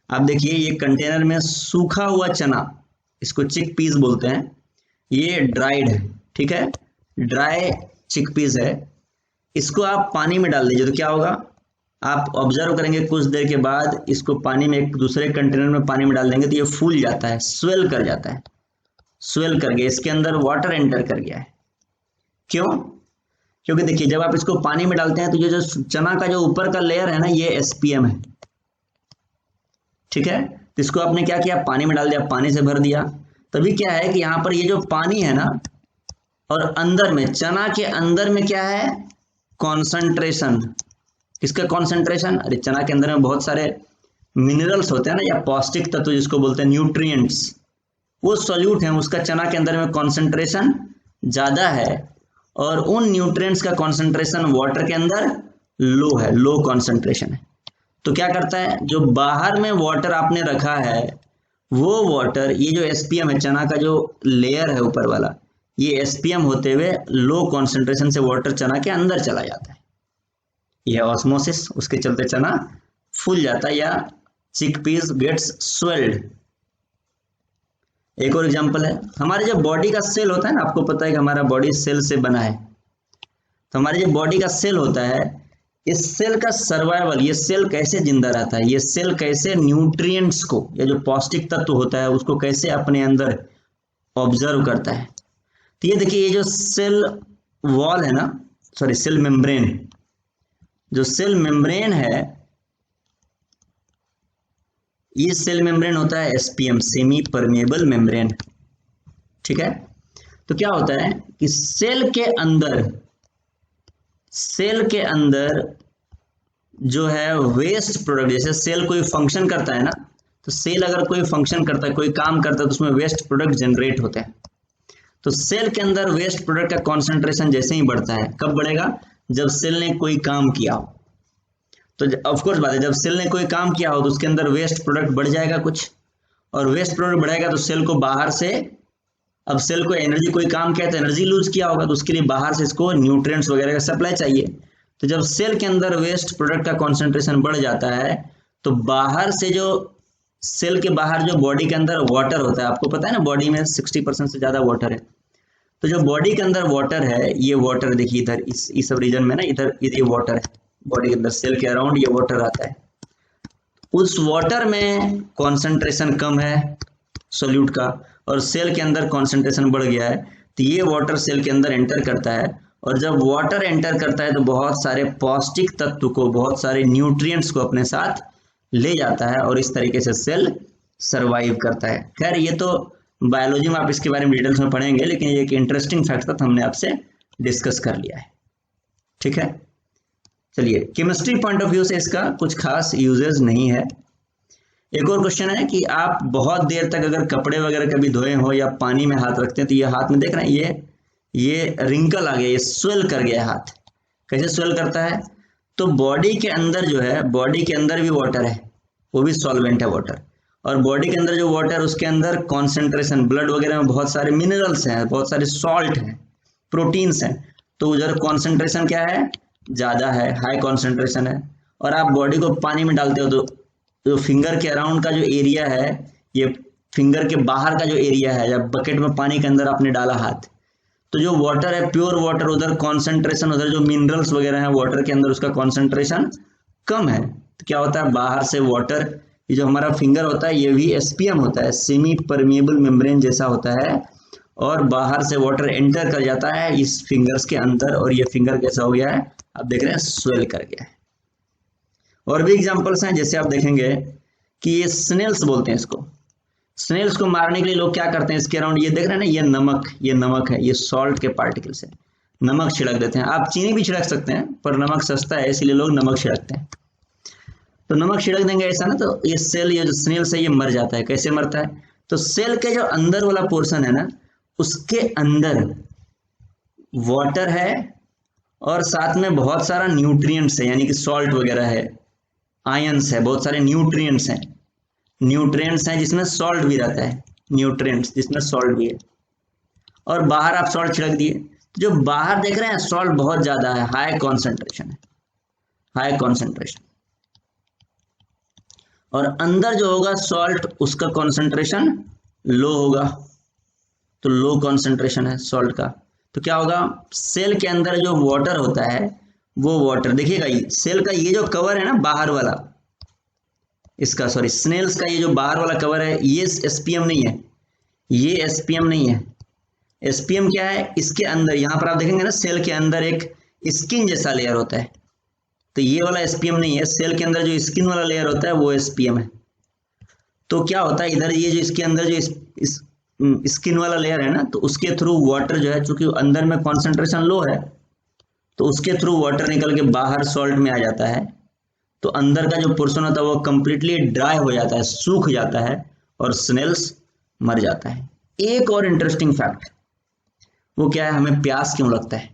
आप देखिए, ये कंटेनर में सूखा हुआ चना, इसको चिक पीस बोलते हैं, ये ड्राइड है, ठीक है, ड्राई चिक पीस है। इसको आप पानी में डाल दीजिए तो क्या होगा? आप ऑब्जर्व करेंगे कुछ देर के बाद इसको पानी में, एक दूसरे कंटेनर में पानी में डाल देंगे तो ये फूल जाता है, स्वेल कर जाता है। स्वेल कर गया, इसके अंदर वाटर एंटर कर गया है। क्यों? क्योंकि देखिए, जब आप इसको पानी में डालते हैं तो ये जो चना का जो ऊपर का लेयर है ना, ये एसपीएम है, ठीक है। तो इसको आपने क्या किया? पानी में डाल दिया, पानी से भर दिया। तभी क्या है कि यहाँ पर ये जो पानी है ना, और अंदर में चना के अंदर में क्या है? कॉन्सेंट्रेशन। किसका कॉन्सेंट्रेशन? अरे चना के अंदर में बहुत सारे मिनरल्स होते हैं ना, या पौष्टिक तत्व जिसको बोलते हैं, न्यूट्रिएंट्स, वो सॉल्यूट है, उसका चना के अंदर में कॉन्सेंट्रेशन ज्यादा है, और उन न्यूट्रिएंट्स का कॉन्सेंट्रेशन वाटर के अंदर लो है, लो कॉन्सेंट्रेशन है। तो क्या करता है? जो बाहर में वाटर आपने रखा है वो वाटर, ये जो एसपीएम है, चना का जो लेयर है ऊपर वाला, ये एसपीएम होते हुए लो कॉन्सेंट्रेशन से वाटर चना के अंदर चला जाता है। यह ऑस्मोसिस, उसके चलते चना फूल जाता है या चिकपीस गेट्स स्वेल्ड। एक और एग्जांपल है, हमारे जो बॉडी का सेल होता है ना, आपको पता है कि हमारा बॉडी सेल से बना है। तो हमारे जो बॉडी का सेल होता है, इस सेल का सर्वाइवल, ये सेल कैसे जिंदा रहता है, ये सेल कैसे न्यूट्रिएंट्स को, या जो पौष्टिक तत्व होता है उसको कैसे अपने अंदर ऑब्जर्व करता है। तो ये देखिए, ये जो सेल वॉल है ना, सेल मेम्ब्रेन, जो सेल मेम्ब्रेन है, ये सेल मेम्ब्रेन होता है एसपीएम, सेमी परमेएबल मेम्ब्रेन, ठीक है। तो क्या होता है कि सेल के अंदर जो है वेस्ट प्रोडक्ट, जैसे सेल कोई फंक्शन करता है ना, तो सेल अगर कोई फंक्शन करता है, कोई काम करता है, तो उसमें वेस्ट प्रोडक्ट जनरेट होते हैं। तो सेल के अंदर वेस्ट प्रोडक्ट का कॉन्सेंट्रेशन जैसे ही बढ़ता है, कब बढ़ेगा? जब सेल ने कोई काम किया हो। तो ऑफकोर्स बात है, जब सेल ने कोई काम किया हो तो उसके अंदर वेस्ट प्रोडक्ट बढ़ जाएगा कुछ, और वेस्ट प्रोडक्ट बढ़ेगा तो सेल को बाहर से, अब सेल को एनर्जी, कोई काम किया तो एनर्जी लूज किया होगा, तो उसके लिए बाहर से इसको न्यूट्रिएंट्स वगैरह का सप्लाई चाहिए। तो जब सेल के अंदर वेस्ट प्रोडक्ट का कॉन्सेंट्रेशन बढ़ जाता है, तो बाहर से जो सेल के बाहर जो बॉडी के अंदर वाटर होता है, आपको पता है ना बॉडी में 60% से ज्यादा वाटर है। तो जो बॉडी के अंदर वाटर है, ये वाटर देखिए इधर इस सब रीजन में ना, इधर ये वाटर है बॉडी के अंदर, सेल के अराउंड ये वाटर आता है। उस वाटर में कॉन्सेंट्रेशन कम है सोल्यूट का, और सेल के अंदर कॉन्सेंट्रेशन बढ़ गया है, तो ये वाटर सेल के अंदर एंटर करता है, और जब वाटर एंटर करता है तो बहुत सारे पौष्टिक तत्व को, बहुत सारे न्यूट्रिएंट्स को अपने साथ ले जाता है, और इस तरीके से सेल सरवाइव करता है। खैर ये तो बायोलॉजी में आप इसके बारे में डिटेल्स में पढ़ेंगे, लेकिन ये एक इंटरेस्टिंग फैक्ट था तो हमने आपसे डिस्कस कर लिया है। ठीक है, चलिए केमिस्ट्री पॉइंट ऑफ व्यू से इसका कुछ खास यूजेस नहीं है। एक और क्वेश्चन है कि आप बहुत देर तक अगर कपड़े वगैरह कभी धोए हो या पानी में हाथ रखते हैं तो ये हाथ में देख रहे हैं ये रिंकल आ गया, ये स्वेल कर गया हाथ। कैसे स्वेल करता है? तो बॉडी के अंदर जो है, बॉडी के अंदर भी वाटर है, वो भी सॉल्वेंट है वाटर, और बॉडी के अंदर जो वाटर उसके अंदर कॉन्सेंट्रेशन, ब्लड वगैरह में बहुत सारे मिनरल्स हैं, बहुत सारे सॉल्ट हैं, प्रोटीन्स हैं, तो उधर कॉन्सेंट्रेशन क्या है? ज़्यादा है, हाई कॉन्सेंट्रेशन है। और आप बॉडी को पानी में डालते हो तो जो फिंगर के अराउंड का जो एरिया है, ये फिंगर के बाहर का जो एरिया है, जब बकेट में पानी के अंदर आपने डाला हाथ, तो जो वाटर है प्योर वाटर, उधर कॉन्सेंट्रेशन, उधर जो मिनरल्स वगैरह हैं वाटर के अंदर उसका कॉन्सेंट्रेशन कम है। तो क्या होता है, बाहर से वाटर, ये जो हमारा फिंगर होता है ये भी एसपीएम होता है, सेमी परमिएबल मेम्ब्रेन जैसा होता है, और बाहर से वाटर एंटर कर जाता है इस फिंगर्स के अंदर, और ये फिंगर कैसा हो गया है, आप देख रहे हैं स्वेल कर गया है। और भी एग्जांपल्स हैं, जैसे आप देखेंगे कि ये स्नेल्स बोलते हैं इसको, स्नेल्स को मारने के लिए लोग क्या करते हैं, इसके अराउंड ये देख रहे हैं ना, ये नमक है, ये सॉल्ट के पार्टिकल्स है, नमक छिड़क देते हैं। आप चीनी भी छिड़क सकते हैं पर नमक सस्ता है इसलिए लोग नमक छिड़कते हैं। तो नमक छिड़क देंगे ऐसा ना, तो ये सेल, ये जो स्नेल्स है ये मर जाता है। कैसे मरता है? तो सेल के जो अंदर वाला पोर्शन है ना, उसके अंदर वाटर है और साथ में बहुत सारा न्यूट्रिएंट्स है, यानी कि सॉल्ट वगैरह है, आयंस है, बहुत सारे न्यूट्रिएंट्स हैं, जिसमें सॉल्ट भी रहता है, न्यूट्रिएंट्स जिसमें सॉल्ट भी है। और बाहर आप सॉल्ट छिड़क दिए, जो बाहर देख रहे हैं सॉल्ट बहुत ज्यादा है, हाई कॉन्सेंट्रेशन है, हाई कॉन्सेंट्रेशन, और अंदर जो होगा सॉल्ट उसका कॉन्सेंट्रेशन लो होगा, तो लो कॉन्सेंट्रेशन है सॉल्ट का। तो क्या होगा, सेल के अंदर जो वाटर होता है वो वाटर, देखिएगा सेल का ये जो कवर है ना बाहर वाला, इसका सॉरी स्नेल्स का ये जो बाहर वाला कवर है, ये एसपीएम नहीं है, ये एसपीएम नहीं है। एसपीएम क्या है, इसके अंदर यहां पर आप देखेंगे ना, सेल के अंदर एक स्किन जैसा लेयर होता है, तो ये वाला एसपीएम नहीं है, सेल के अंदर जो स्किन वाला लेयर होता है वो एसपीएम है। तो क्या होता है, इधर ये जो इसके अंदर जो इस स्किन वाला लेयर है ना, तो उसके थ्रू वाटर जो है, चूंकि अंदर में कॉन्सेंट्रेशन लो है, तो उसके थ्रू वाटर निकल के बाहर सॉल्ट में आ जाता है, तो अंदर का जो पोर्शन होता है वो कंप्लीटली ड्राई हो जाता है, सूख जाता है, और स्नेल्स मर जाता है। एक और इंटरेस्टिंग फैक्ट, वो क्या है, हमें प्यास क्यों लगता है?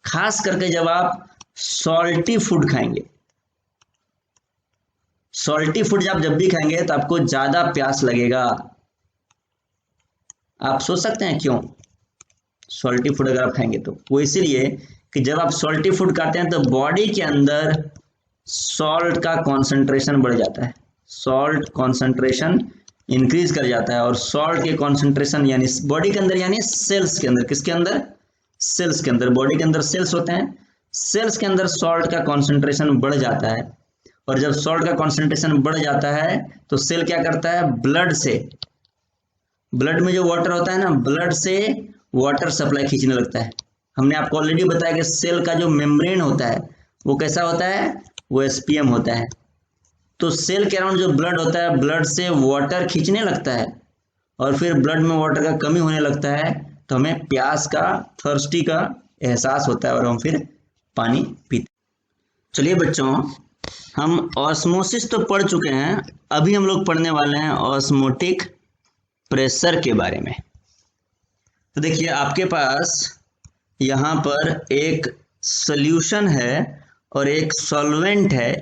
खास करके जब आप सॉल्टी फूड खाएंगे, सॉल्टी फूड जब भी खाएंगे तो आपको ज्यादा प्यास लगेगा। आप सोच सकते हैं क्यों? सॉल्टी फूड अगर आप खाएंगे तो वो इसीलिए कि जब आप सॉल्टी फूड खाते हैं तो बॉडी के अंदर सॉल्ट का कॉन्सेंट्रेशन बढ़ जाता है, सॉल्ट कॉन्सेंट्रेशन इंक्रीज कर जाता है, और सॉल्ट के कॉन्सेंट्रेशन यानी बॉडी के अंदर, यानी सेल्स के अंदर, किसके अंदर? सेल्स के अंदर, बॉडी के अंदर सेल्स होते हैं, सेल्स के अंदर सॉल्ट का कॉन्सेंट्रेशन बढ़ जाता है। और जब सॉल्ट का कॉन्सेंट्रेशन बढ़ जाता है तो सेल क्या करता है, ब्लड से, ब्लड में जो वाटर होता है ना, ब्लड से वाटर सप्लाई खींचने लगता है। हमने आपको ऑलरेडी बताया कि सेल का जो मेम्ब्रेन होता है वो कैसा होता है, वो एसपीएम होता है। तो सेल के अराउंड जो ब्लड होता है, ब्लड से वाटर खींचने लगता है, और फिर ब्लड में वाटर का कमी होने लगता है, तो हमें प्यास का, थर्स्टी का एहसास होता है और हम फिर पानी पीते। चलिए बच्चों, हम ऑस्मोसिस तो पढ़ चुके हैं, अभी हम लोग पढ़ने वाले हैं ऑस्मोटिक प्रेशर के बारे में। तो देखिए आपके पास यहाँ पर एक सॉल्यूशन है और एक सॉल्वेंट है,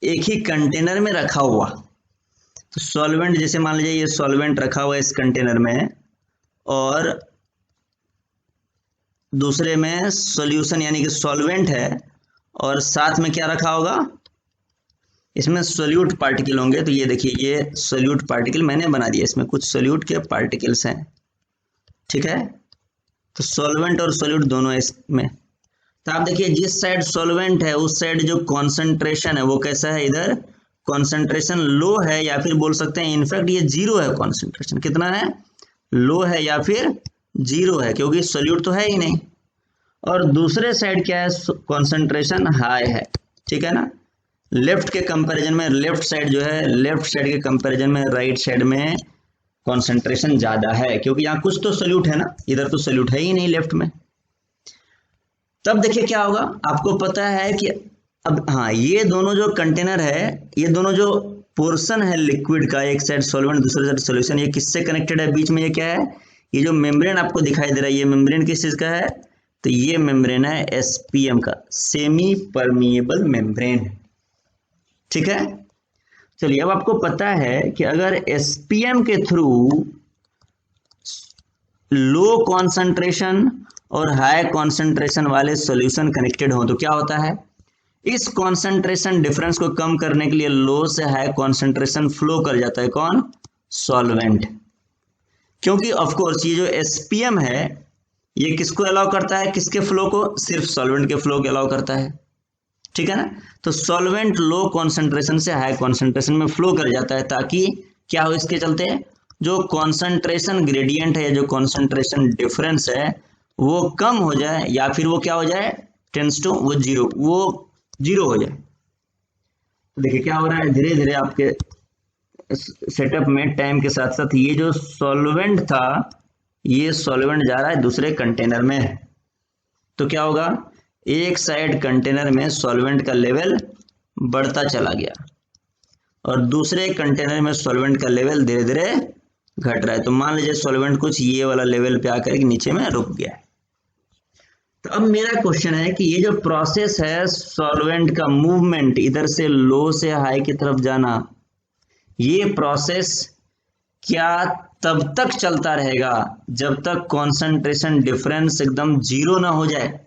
एक ही कंटेनर में रखा हुआ। तो सॉल्वेंट, जैसे मान लीजिए ये सॉल्वेंट रखा हुआ है इस कंटेनर में, और दूसरे में सॉल्यूशन यानी कि सॉल्वेंट है, और साथ में क्या रखा होगा, इसमें सोल्यूट पार्टिकल होंगे। तो ये देखिए, ये सोल्यूट पार्टिकल मैंने बना दिया, इसमें कुछ सोल्यूट के पार्टिकल्स हैं, ठीक है। तो सॉल्वेंट और सोल्यूट दोनों है इसमें। तो आप देखिए जिस साइड सॉल्वेंट है उस साइड जो कॉन्सेंट्रेशन है वो कैसा है, इधर कॉन्सेंट्रेशन लो है, या फिर बोल सकते हैं इनफैक्ट ये जीरो है। कॉन्सेंट्रेशन कितना है, लो है या फिर जीरो है, क्योंकि सोल्यूट तो है ही नहीं। और दूसरे साइड क्या है, कॉन्सेंट्रेशन हाई है, ठीक है ना। लेफ्ट के कंपैरिजन में लेफ्ट साइड जो है, लेफ्ट साइड के कंपैरिजन में राइट साइड में कॉन्सेंट्रेशन ज्यादा है, क्योंकि यहाँ कुछ तो सल्यूट है ना, इधर तो सल्यूट है ही नहीं लेफ्ट में। तब देखिए क्या होगा, आपको पता है कि अब हाँ, ये दोनों जो कंटेनर है, ये दोनों जो पोर्शन है लिक्विड का, एक साइड सॉल्वेंट दूसरे साइड सॉल्यूशन, ये किससे कनेक्टेड है? बीच में ये क्या है? ये जो मेम्ब्रेन आपको दिखाई दे रहा है, ये मेम्ब्रेन किस चीज का है? तो ये मेम्ब्रेन है एसपीएम का, सेमी परमिएबल मेम्ब्रेन। ठीक है, चलिए अब आपको पता है कि अगर एसपीएम के थ्रू लो कॉन्सेंट्रेशन और हाई कॉन्सेंट्रेशन वाले सॉल्यूशन कनेक्टेड हो तो क्या होता है? इस कॉन्सेंट्रेशन डिफरेंस को कम करने के लिए लो से हाई कॉन्सेंट्रेशन फ्लो कर जाता है। कौन? सॉल्वेंट। क्योंकि ऑफ कोर्स ये जो एसपीएम है ये किसको अलाउ करता है? किसके फ्लो को? सिर्फ सॉल्वेंट के फ्लो को अलाउ करता है। ठीक है ना, तो सॉल्वेंट लो कॉन्सेंट्रेशन से हाई कॉन्सेंट्रेशन में फ्लो कर जाता है, ताकि क्या हो, इसके चलते जो कॉन्सेंट्रेशन ग्रेडियंट है, जो कॉन्सेंट्रेशन डिफरेंस है वो कम हो जाए, या फिर वो क्या हो जाए, टेंस टू वो जीरो हो जाए। तो देखिए क्या हो रहा है, धीरे धीरे आपके सेटअप में टाइम के साथ साथ ये जो सॉल्वेंट था, ये सॉल्वेंट जा रहा है दूसरे कंटेनर में। तो क्या होगा, एक साइड कंटेनर में सॉल्वेंट का लेवल बढ़ता चला गया और दूसरे कंटेनर में सॉल्वेंट का लेवल धीरे धीरे घट रहा है। तो मान लीजिए सॉल्वेंट कुछ ये वाला लेवल पे आकर नीचे में रुक गया। तो अब मेरा क्वेश्चन है कि ये जो प्रोसेस है सॉल्वेंट का मूवमेंट इधर से लो से हाई की तरफ जाना, ये प्रोसेस क्या तब तक चलता रहेगा जब तक कॉन्सेंट्रेशन डिफरेंस एकदम जीरो ना हो जाए?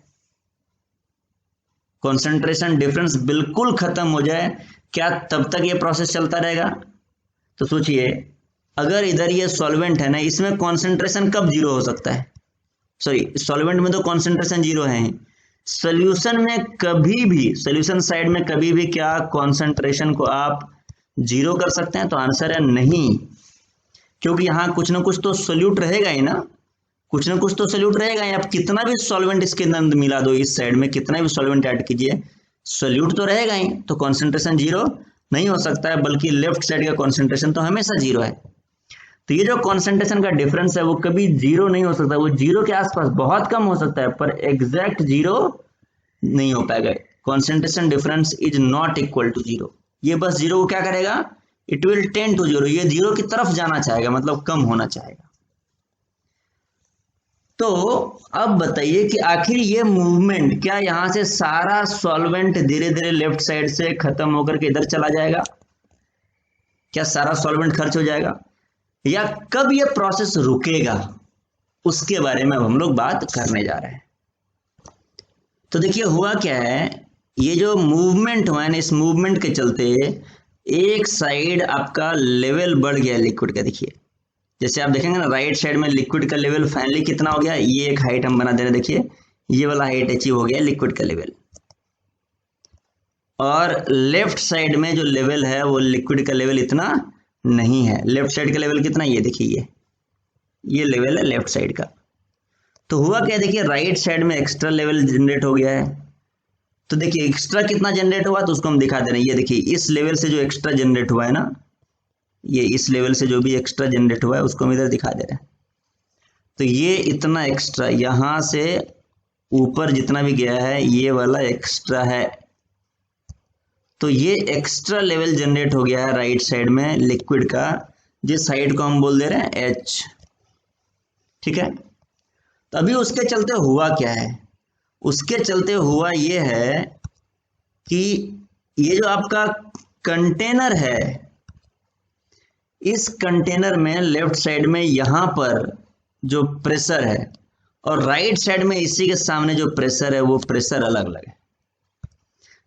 कॉन्सेंट्रेशन डिफरेंस बिल्कुल खत्म हो जाए, क्या तब तक ये प्रोसेस चलता रहेगा? तो सोचिए, अगर इधर ये सॉल्वेंट है ना, इसमें कॉन्सेंट्रेशन कब जीरो हो सकता है? सॉरी, सॉल्वेंट में तो कॉन्सेंट्रेशन जीरो है। सॉल्यूशन में कभी भी, सॉल्यूशन साइड में कभी भी क्या कॉन्सेंट्रेशन को आप जीरो कर सकते हैं? तो आंसर है नहीं, क्योंकि यहां कुछ ना कुछ तो सोल्यूट रहेगा ही ना, कुछ ना कुछ तो सोल्यूट रहेगा ही। आप कितना भी सॉल्वेंट इसके अंदर मिला दो, इस साइड में कितना भी सॉल्वेंट ऐड कीजिए, सोल्यूट तो रहेगा ही। तो कॉन्सेंट्रेशन जीरो नहीं हो सकता है, बल्कि लेफ्ट साइड का कॉन्सेंट्रेशन तो हमेशा जीरो है। तो ये जो कॉन्सेंट्रेशन का डिफरेंस है वो कभी जीरो नहीं हो सकता, वो जीरो के आसपास बहुत कम हो सकता है, पर एग्जैक्ट जीरो नहीं हो पाएगा। Concentration difference is not equal to zero. ये बस जीरो को क्या करेगा, it will tend to zero, ये जीरो की तरफ जाना चाहेगा, मतलब कम होना चाहेगा। तो अब बताइए कि आखिर ये मूवमेंट, क्या यहां से सारा सॉल्वेंट धीरे धीरे लेफ्ट साइड से खत्म होकर के इधर चला जाएगा? क्या सारा सॉल्वेंट खर्च हो जाएगा, या कब ये प्रोसेस रुकेगा? उसके बारे में अब हम लोग बात करने जा रहे हैं। तो देखिए हुआ क्या है, ये जो मूवमेंट हुआ है ना, इस मूवमेंट के चलते एक साइड आपका लेवल बढ़ गया लिक्विड का। देखिए जैसे आप देखेंगे ना, राइट साइड में लिक्विड का लेवल फाइनली कितना हो गया, ये एक हाइट हम बना दे रहे हैं, देखिए ये वाला हाइट अचीव हो गया लिक्विड का लेवल। और लेफ्ट साइड में जो लेवल है वो लिक्विड का लेवल इतना नहीं है। लेफ्ट साइड का लेवल कितना, ये देखिए ये लेवल है लेफ्ट साइड का। तो हुआ क्या, देखिए राइट साइड में एक्स्ट्रा लेवल जनरेट हो गया है। तो देखिए एक्स्ट्रा कितना जनरेट हुआ, तो उसको हम दिखा दे रहे हैं। ये देखिए इस लेवल से जो एक्स्ट्रा जनरेट हुआ है ना, ये इस लेवल से जो भी एक्स्ट्रा जनरेट हुआ है उसको हम इधर दिखा दे रहे हैं। तो ये इतना एक्स्ट्रा यहां से ऊपर जितना भी गया है ये वाला एक्स्ट्रा है। तो ये एक्स्ट्रा लेवल जनरेट हो गया है राइट साइड में लिक्विड का, जिस साइड को हम बोल दे रहे हैं एच। ठीक है, तो अभी उसके चलते हुआ क्या है, उसके चलते हुआ ये है कि ये जो आपका कंटेनर है, इस कंटेनर में लेफ्ट साइड में यहां पर जो प्रेशर है और राइट साइड में इसी के सामने जो प्रेशर है वो प्रेशर अलग अलग है।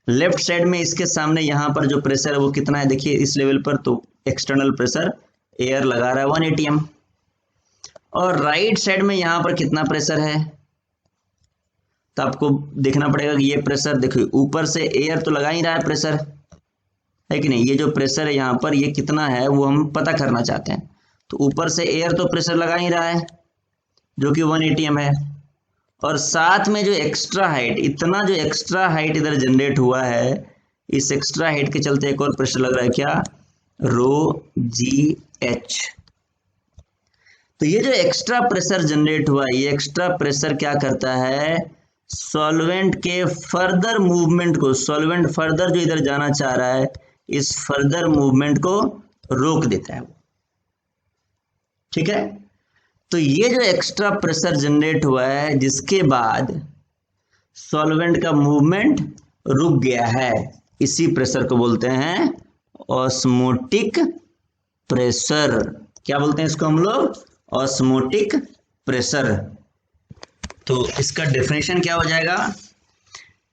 लेफ्ट साइड में इसके सामने यहां पर जो प्रेशर है वो कितना है, देखिए इस लेवल पर तो एक्सटर्नल प्रेशर एयर लगा रहा है 1 atm, और राइट साइड में यहां पर कितना प्रेशर है, तो आपको देखना पड़ेगा कि ये प्रेशर देखिए ऊपर से एयर तो लगा ही रहा है प्रेशर, है कि नहीं। ये जो प्रेशर है यहाँ पर ये कितना है वो हम पता करना चाहते हैं। तो ऊपर से एयर तो प्रेशर लगा ही रहा है जो कि 1 atm है, और साथ में जो एक्स्ट्रा हाइट, इतना जो एक्स्ट्रा हाइट इधर जनरेट हुआ है इस एक्स्ट्रा हाइट के चलते एक और प्रेशर लग रहा है, क्या, रो जी एच। तो ये जो एक्स्ट्रा प्रेशर जनरेट हुआ, ये एक्स्ट्रा प्रेशर क्या करता है, सॉल्वेंट के फर्दर मूवमेंट को, सॉल्वेंट फर्दर जो इधर जाना चाह रहा है, इस फर्दर मूवमेंट को रोक देता है। ठीक है, तो ये जो एक्स्ट्रा प्रेशर जनरेट हुआ है, जिसके बाद सॉल्वेंट का मूवमेंट रुक गया है, इसी प्रेशर को बोलते हैं ऑस्मोटिक प्रेशर। क्या बोलते हैं इसको हम लोग, ऑस्मोटिक प्रेशर। तो इसका डेफिनेशन क्या हो जाएगा,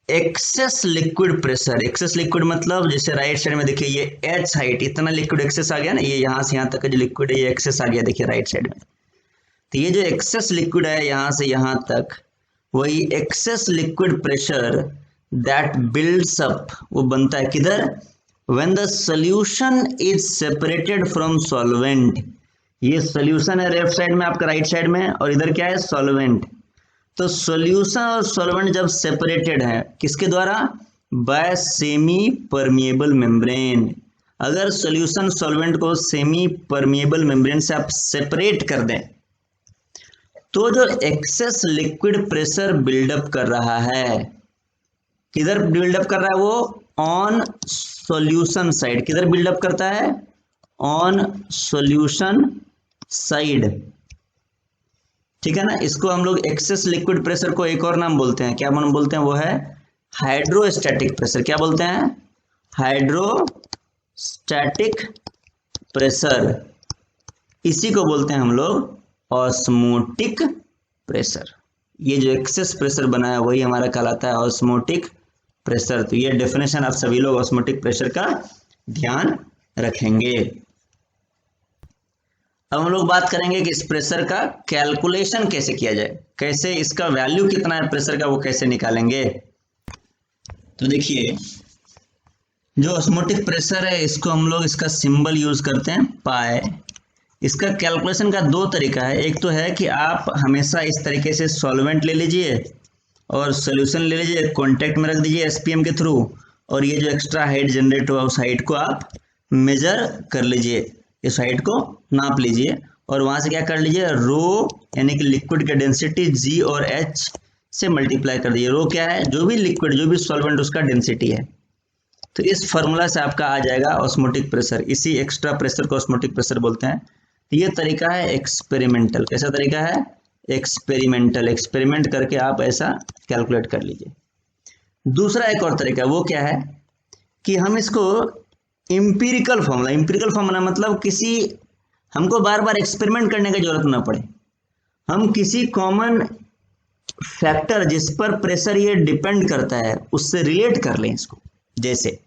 excess liquid pressure. Excess liquid मतलब जैसे राइट साइड में देखिए ये एच हाइट, इतना लिक्विड एक्सेस आ गया ना, ये यहां से यहां तक का जो लिक्विड है ये एक्सेस आ गया, देखिए राइट साइड में। तो ये जो एक्सेस लिक्विड है यहां से यहां तक, वही excess liquid pressure that builds up, वो बनता है किधर, when the solution is separated from solvent. ये सॉल्यूशन है लेफ्ट साइड में आपका, राइट साइड में, और इधर क्या है, सॉल्वेंट। तो सॉल्यूशन और सॉल्वेंट जब सेपरेटेड है, किसके द्वारा, बाय सेमी परमिएबल मेम्ब्रेन। अगर सॉल्यूशन सॉल्वेंट को सेमी परमिएबल मेम्ब्रेन से आप सेपरेट कर दें, तो जो एक्सेस लिक्विड प्रेशर बिल्डअप कर रहा है, किधर बिल्डअप कर रहा है वो, ऑन सॉल्यूशन साइड। किधर बिल्डअप करता है, ऑन सॉल्यूशन साइड। ठीक है ना, इसको हम लोग एक्सेस लिक्विड प्रेशर को एक और नाम बोलते हैं, क्या नाम बोलते हैं, वो है हाइड्रोस्टैटिक प्रेशर। क्या बोलते हैं, हाइड्रोस्टैटिक प्रेशर। इसी को बोलते हैं हम लोग ऑस्मोटिक प्रेशर। ये जो एक्सेस प्रेशर बना है वही हमारा कहलाता है ऑस्मोटिक प्रेशर। तो ये डेफिनेशन आप सभी लोग ऑस्मोटिक प्रेशर का ध्यान रखेंगे। अब हम लोग बात करेंगे कि इस प्रेशर का कैलकुलेशन कैसे किया जाए, कैसे इसका वैल्यू कितना है प्रेशर का वो कैसे निकालेंगे। तो देखिए जो ऑस्मोटिक प्रेशर है, इसको हम लोग इसका सिंबल यूज करते हैं पाई। इसका कैलकुलेशन का दो तरीका है, एक तो है कि आप हमेशा इस तरीके से सॉल्वेंट ले लीजिए और सॉल्यूशन ले लीजिए, कॉन्टेक्ट में रख दीजिए एसपीएम के थ्रू, और ये जो एक्स्ट्रा हाइट जनरेट हुआ उस हाइट को आप मेजर कर लीजिए, इस हाइट को नाप लीजिए, और वहां से क्या कर लीजिए, रो यानी कि लिक्विड की डेंसिटी जी और एच से मल्टीप्लाई कर दीजिए। रो क्या है, जो भी लिक्विड, जो भी सॉल्वेंट, उसका डेंसिटी है। तो इस फॉर्मूला से आपका आ जाएगा ऑस्मोटिक प्रेशर। इसी एक्स्ट्रा प्रेशर को ऑस्मोटिक प्रेशर बोलते हैं। तो ये तरीका है एक्सपेरिमेंटल। कैसा तरीका है, एक्सपेरिमेंटल। एक्सपेरिमेंट करके आप ऐसा कैलकुलेट कर लीजिए। दूसरा एक और तरीका, वो क्या है कि हम इसको इंपीरिकल फॉर्मूला, इंपीरिकल फॉर्मूला मतलब किसी, हमको बार बार एक्सपेरिमेंट करने की जरूरत ना पड़े, हम किसी कॉमन फैक्टर जिस पर प्रेशर ये डिपेंड करता है उससे रिलेट कर लें इसको। जैसे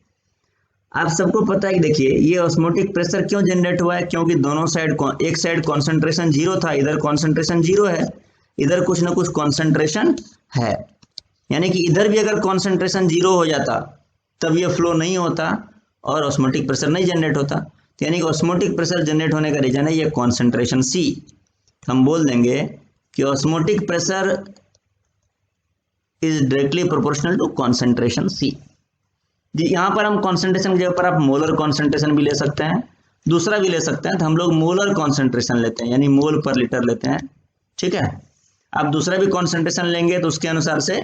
आप सबको पता है कि देखिए ये ऑस्मोटिक प्रेशर क्यों जनरेट हुआ है, क्योंकि दोनों साइड, एक साइड कॉन्सेंट्रेशन जीरो था, इधर कॉन्सेंट्रेशन जीरो है, इधर कुछ ना कुछ कॉन्सेंट्रेशन है। यानी कि इधर भी अगर कॉन्सेंट्रेशन जीरो हो जाता तब ये फ्लो नहीं होता और ऑस्मोटिक प्रेशर नहीं जनरेट होता। तो यानी कि ऑस्मोटिक प्रेशर जनरेट होने का रीजन है ये कॉन्सेंट्रेशन सी। हम बोल देंगे कि osmotic pressure is directly proportional to concentration C. जी, यहाँ पर हम कॉन्सेंट्रेशन के जगह पर आप मोलर कॉन्सेंट्रेशन भी ले सकते हैं, दूसरा भी ले सकते हैं। तो हम लोग मोलर कॉन्सेंट्रेशन लेते हैं, यानी मोल पर लीटर लेते हैं। ठीक है, आप दूसरा भी कॉन्सेंट्रेशन लेंगे तो उसके अनुसार से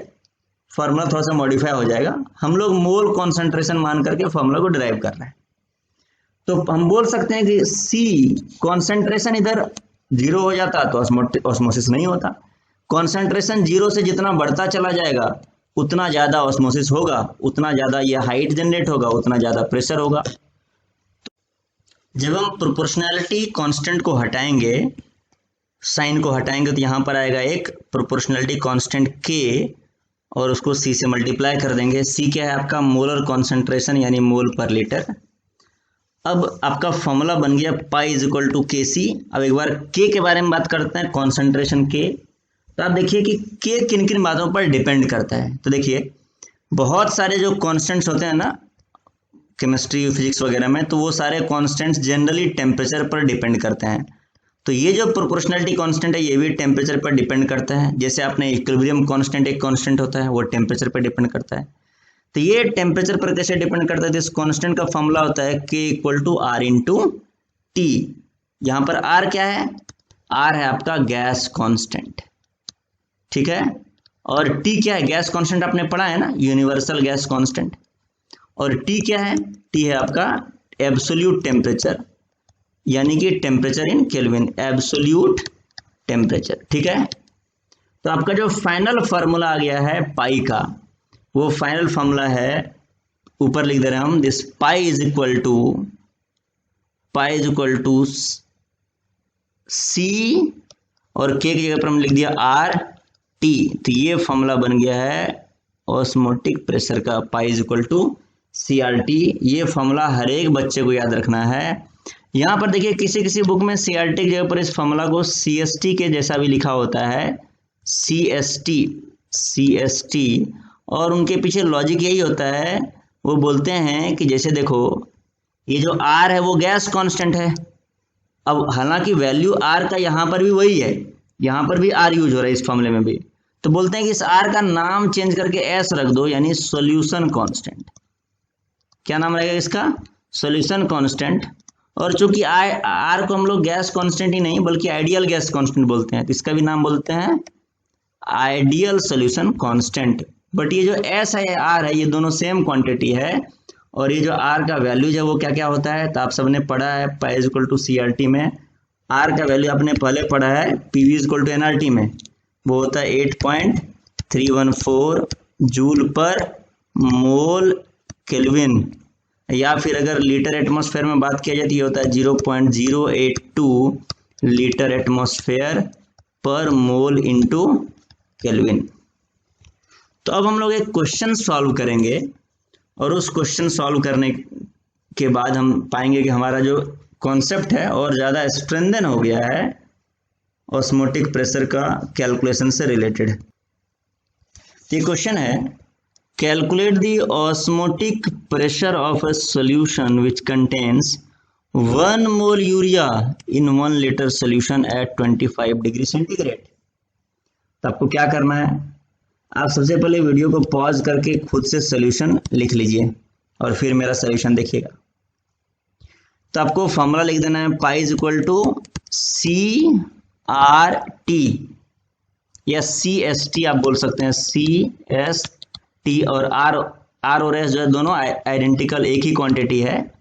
फॉर्मूला थोड़ा सा मॉडिफाई हो जाएगा। हम लोग मोल कॉन्सेंट्रेशन मान करके फॉर्मूला को डिराइव कर रहे हैं। तो हम बोल सकते हैं कि सी कॉन्सेंट्रेशन इधर जीरो हो जाता तो ऑस्मोसिस नहीं होता। कॉन्सेंट्रेशन जीरो से जितना बढ़ता चला जाएगा उतना ज्यादा ऑस्मोसिस होगा, उतना ज्यादा ये हाइट जनरेट होगा, उतना ज्यादा प्रेशर होगा। जब हम प्रोपोर्शनैलिटी कांस्टेंट को हटाएंगे, साइन को हटाएंगे, तो यहाँ पर आएगा एक प्रोपोर्शनैलिटी कांस्टेंट के और उसको सी से मल्टीप्लाई कर देंगे। सी क्या है आपका, मोलर कॉन्सेंट्रेशन यानी मोल पर लीटर। अब आपका फॉर्मूला बन गया पाई इज इक्वल टू के सी। अब एक बार के के बारे में बात करते हैं, कॉन्सेंट्रेशन के। तो आप देखिए कि के किन किन बातों पर डिपेंड करता है। तो देखिए बहुत सारे जो कांस्टेंट्स होते हैं ना केमिस्ट्री फिजिक्स वगैरह में, तो वो सारे कांस्टेंट्स जनरली टेम्परेचर पर डिपेंड करते हैं। तो ये जो प्रोपोर्शनैलिटी कांस्टेंट है ये भी टेम्परेचर पर डिपेंड करता है। जैसे आपने इक्विलिब्रियम कांस्टेंट एक कांस्टेंट होता है, वो टेम्परेचर पर डिपेंड करता है। तो ये टेम्परेचर पर कैसे डिपेंड करता है, तो इस कांस्टेंट का फॉर्मूला होता है K equal to R into T. यहाँ पर R क्या है, R है आपका गैस कांस्टेंट, ठीक है, और T क्या है, गैस कांस्टेंट आपने पढ़ा है ना, यूनिवर्सल गैस कांस्टेंट। और T क्या है, T है आपका एब्सोल्यूट टेम्परेचर, यानी कि temperature in kelvin, absolute temperature, ठीक है। तो आपका जो फाइनल फार्मूला आ गया है पाई का, वो फाइनल फार्मूला है, ऊपर लिख दे रहे हैं हम, this pi is equal to C और के की जगह पर हम लिख दिया आर टी। तो ये फॉर्मूला बन गया है ऑस्मोटिक प्रेशर का, pi is equal to C R T. ये फॉर्मूला हर एक बच्चे को याद रखना है। यहाँ पर देखिए किसी किसी बुक में सी आर टी की जगह पर इस फॉर्मूला को सी एस टी के जैसा भी लिखा होता है, सी एस टी, और उनके पीछे लॉजिक यही होता है, वो बोलते हैं कि जैसे देखो ये जो R है वो गैस कांस्टेंट है, अब हालांकि वैल्यू R का यहाँ पर भी वही है, यहाँ पर भी R यूज हो रहा है इस फॉर्मूले में भी, तो बोलते हैं कि इस R का नाम चेंज करके S रख दो, यानी सॉल्यूशन कांस्टेंट। क्या नाम रहेगा इसका, सॉल्यूशन कांस्टेंट। और चूंकि R को हम लोग गैस कांस्टेंट ही नहीं बल्कि आइडियल गैस कांस्टेंट बोलते हैं, तो इसका भी नाम बोलते हैं आइडियल सॉल्यूशन कांस्टेंट। बट ये जो S है R है, ये दोनों सेम क्वांटिटी है, और ये जो R का वैल्यूज है वो क्या क्या होता है, तो आप सबने पढ़ा है pi is equal to CRT में। R का वैल्यू आपने पहले पढ़ा है PV is equal to NRT में, वो होता है 8.314 जूल पर मोल केल्विन, या फिर अगर लीटर एटमॉस्फेयर में बात किया जाए तो ये होता है 0.082 लीटर एटमॉस्फेयर पर मोल इनटू केल्विन। तो अब हम लोग एक क्वेश्चन सॉल्व करेंगे, और उस क्वेश्चन सॉल्व करने के बाद हम पाएंगे कि हमारा जो कॉन्सेप्ट है और ज़्यादा स्ट्रेंथन हो गया है ऑस्मोटिक प्रेशर का कैलकुलेशन से रिलेटेड। ये क्वेश्चन है, calculate the osmotic pressure of a solution which contains 1 mole urea in 1 litre solution at 25 degree centigrade. तो आपको क्या करना है, आप सबसे पहले वीडियो को पॉज करके खुद से सॉल्यूशन लिख लीजिए और फिर मेरा सॉल्यूशन देखिएगा। तो आपको फॉर्मूला लिख देना है pi is equal to C R T या सी एस टी आप बोल सकते हैं, सी एस टी, और आर और एस जो है दोनों आइडेंटिकल, एक ही क्वांटिटी है,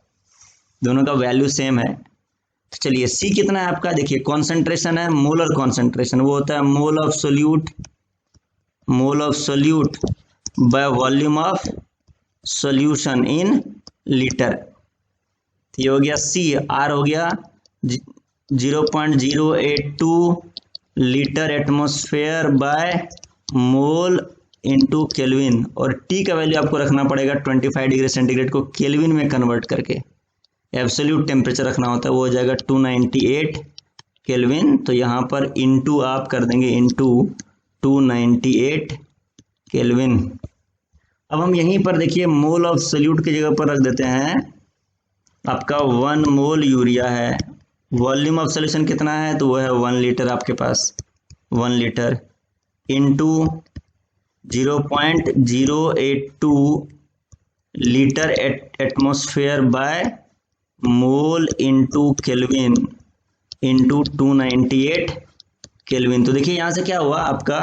दोनों का वैल्यू सेम है। तो चलिए सी कितना है आपका, देखिए कॉन्सेंट्रेशन है, मोलर कॉन्सेंट्रेशन, वो होता है mole of solute by volume of solution in litre. तो ये हो गया सी, आर हो गया 0.082 litre atmosphere by mole into kelvin, और टी का वैल्यू आपको रखना पड़ेगा 25 डिग्री सेंटीग्रेड को केल्विन में कन्वर्ट करके, एब्सोल्यूट टेम्परेचर रखना होता है, वो हो जाएगा 298 केल्विन। तो यहाँ पर इनटू आप कर देंगे इनटू 298 केल्विन। अब हम यहीं पर देखिए मोल ऑफ सोल्यूट की जगह पर रख देते हैं आपका 1 मोल यूरिया है, वॉल्यूम ऑफ सोल्यूशन कितना है, तो वो है 1 लीटर आपके पास, 1 litre into 0.082 litre atmosphere by mole into kelvin into 298 kelvin. तो देखिए यहाँ से क्या हुआ, आपका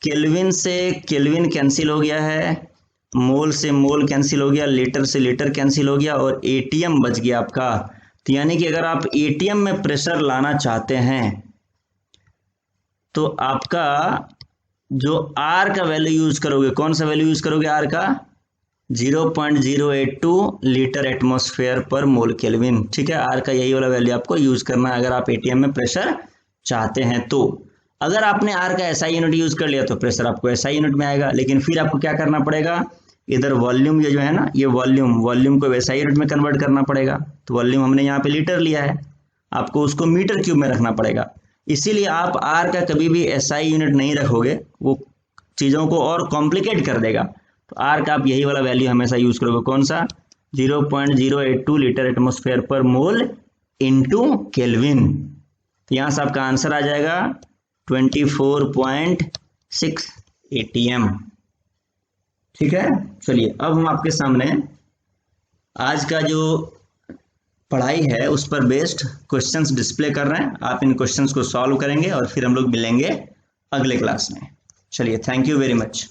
केल्विन से केल्विन कैंसिल हो गया है, मोल से मोल कैंसिल हो गया, लीटर से लीटर कैंसिल हो गया, और एटीएम बच गया आपका। तो यानी कि अगर आप एटीएम में प्रेशर लाना चाहते हैं तो आपका जो आर का वैल्यू यूज करोगे, कौन सा वैल्यू यूज करोगे आर का, 0.082 लीटर एटमॉस्फेयर पर मोल केल्विन, ठीक है। आर का यही वाला वैल्यू आपको यूज करना है अगर आप एटीएम में प्रेशर चाहते हैं। तो अगर आपने आर का एसआई यूनिट यूज कर लिया तो प्रेशर आपको एसआई यूनिट में आएगा, लेकिन फिर आपको क्या करना पड़ेगा, इधर वॉल्यूम ये जो है ना, ये वॉल्यूम को एसआई यूनिट में कन्वर्ट करना पड़ेगा। तो वॉल्यूम हमने यहाँ पे लीटर लिया है, आपको उसको मीटर क्यूब में रखना पड़ेगा। इसीलिए आप आर का कभी भी एसआई यूनिट नहीं रखोगे, वो चीज़ों को और कॉम्प्लिकेट कर देगा। तो आर का आप यही वाला वैल्यू हमेशा यूज करोगे, कौन सा, 0.082 लीटर एटमॉस्फेयर पर मोल इनटू केल्विन। तो यहाँ से आपका आंसर आ जाएगा 24.6 ATM। ठीक है, चलिए अब हम आपके सामने आज का जो पढ़ाई है उस पर बेस्ड क्वेश्चंस डिस्प्ले कर रहे हैं। आप इन क्वेश्चंस को सॉल्व करेंगे और फिर हम लोग मिलेंगे अगले क्लास में। चलिए, थैंक यू वेरी मच।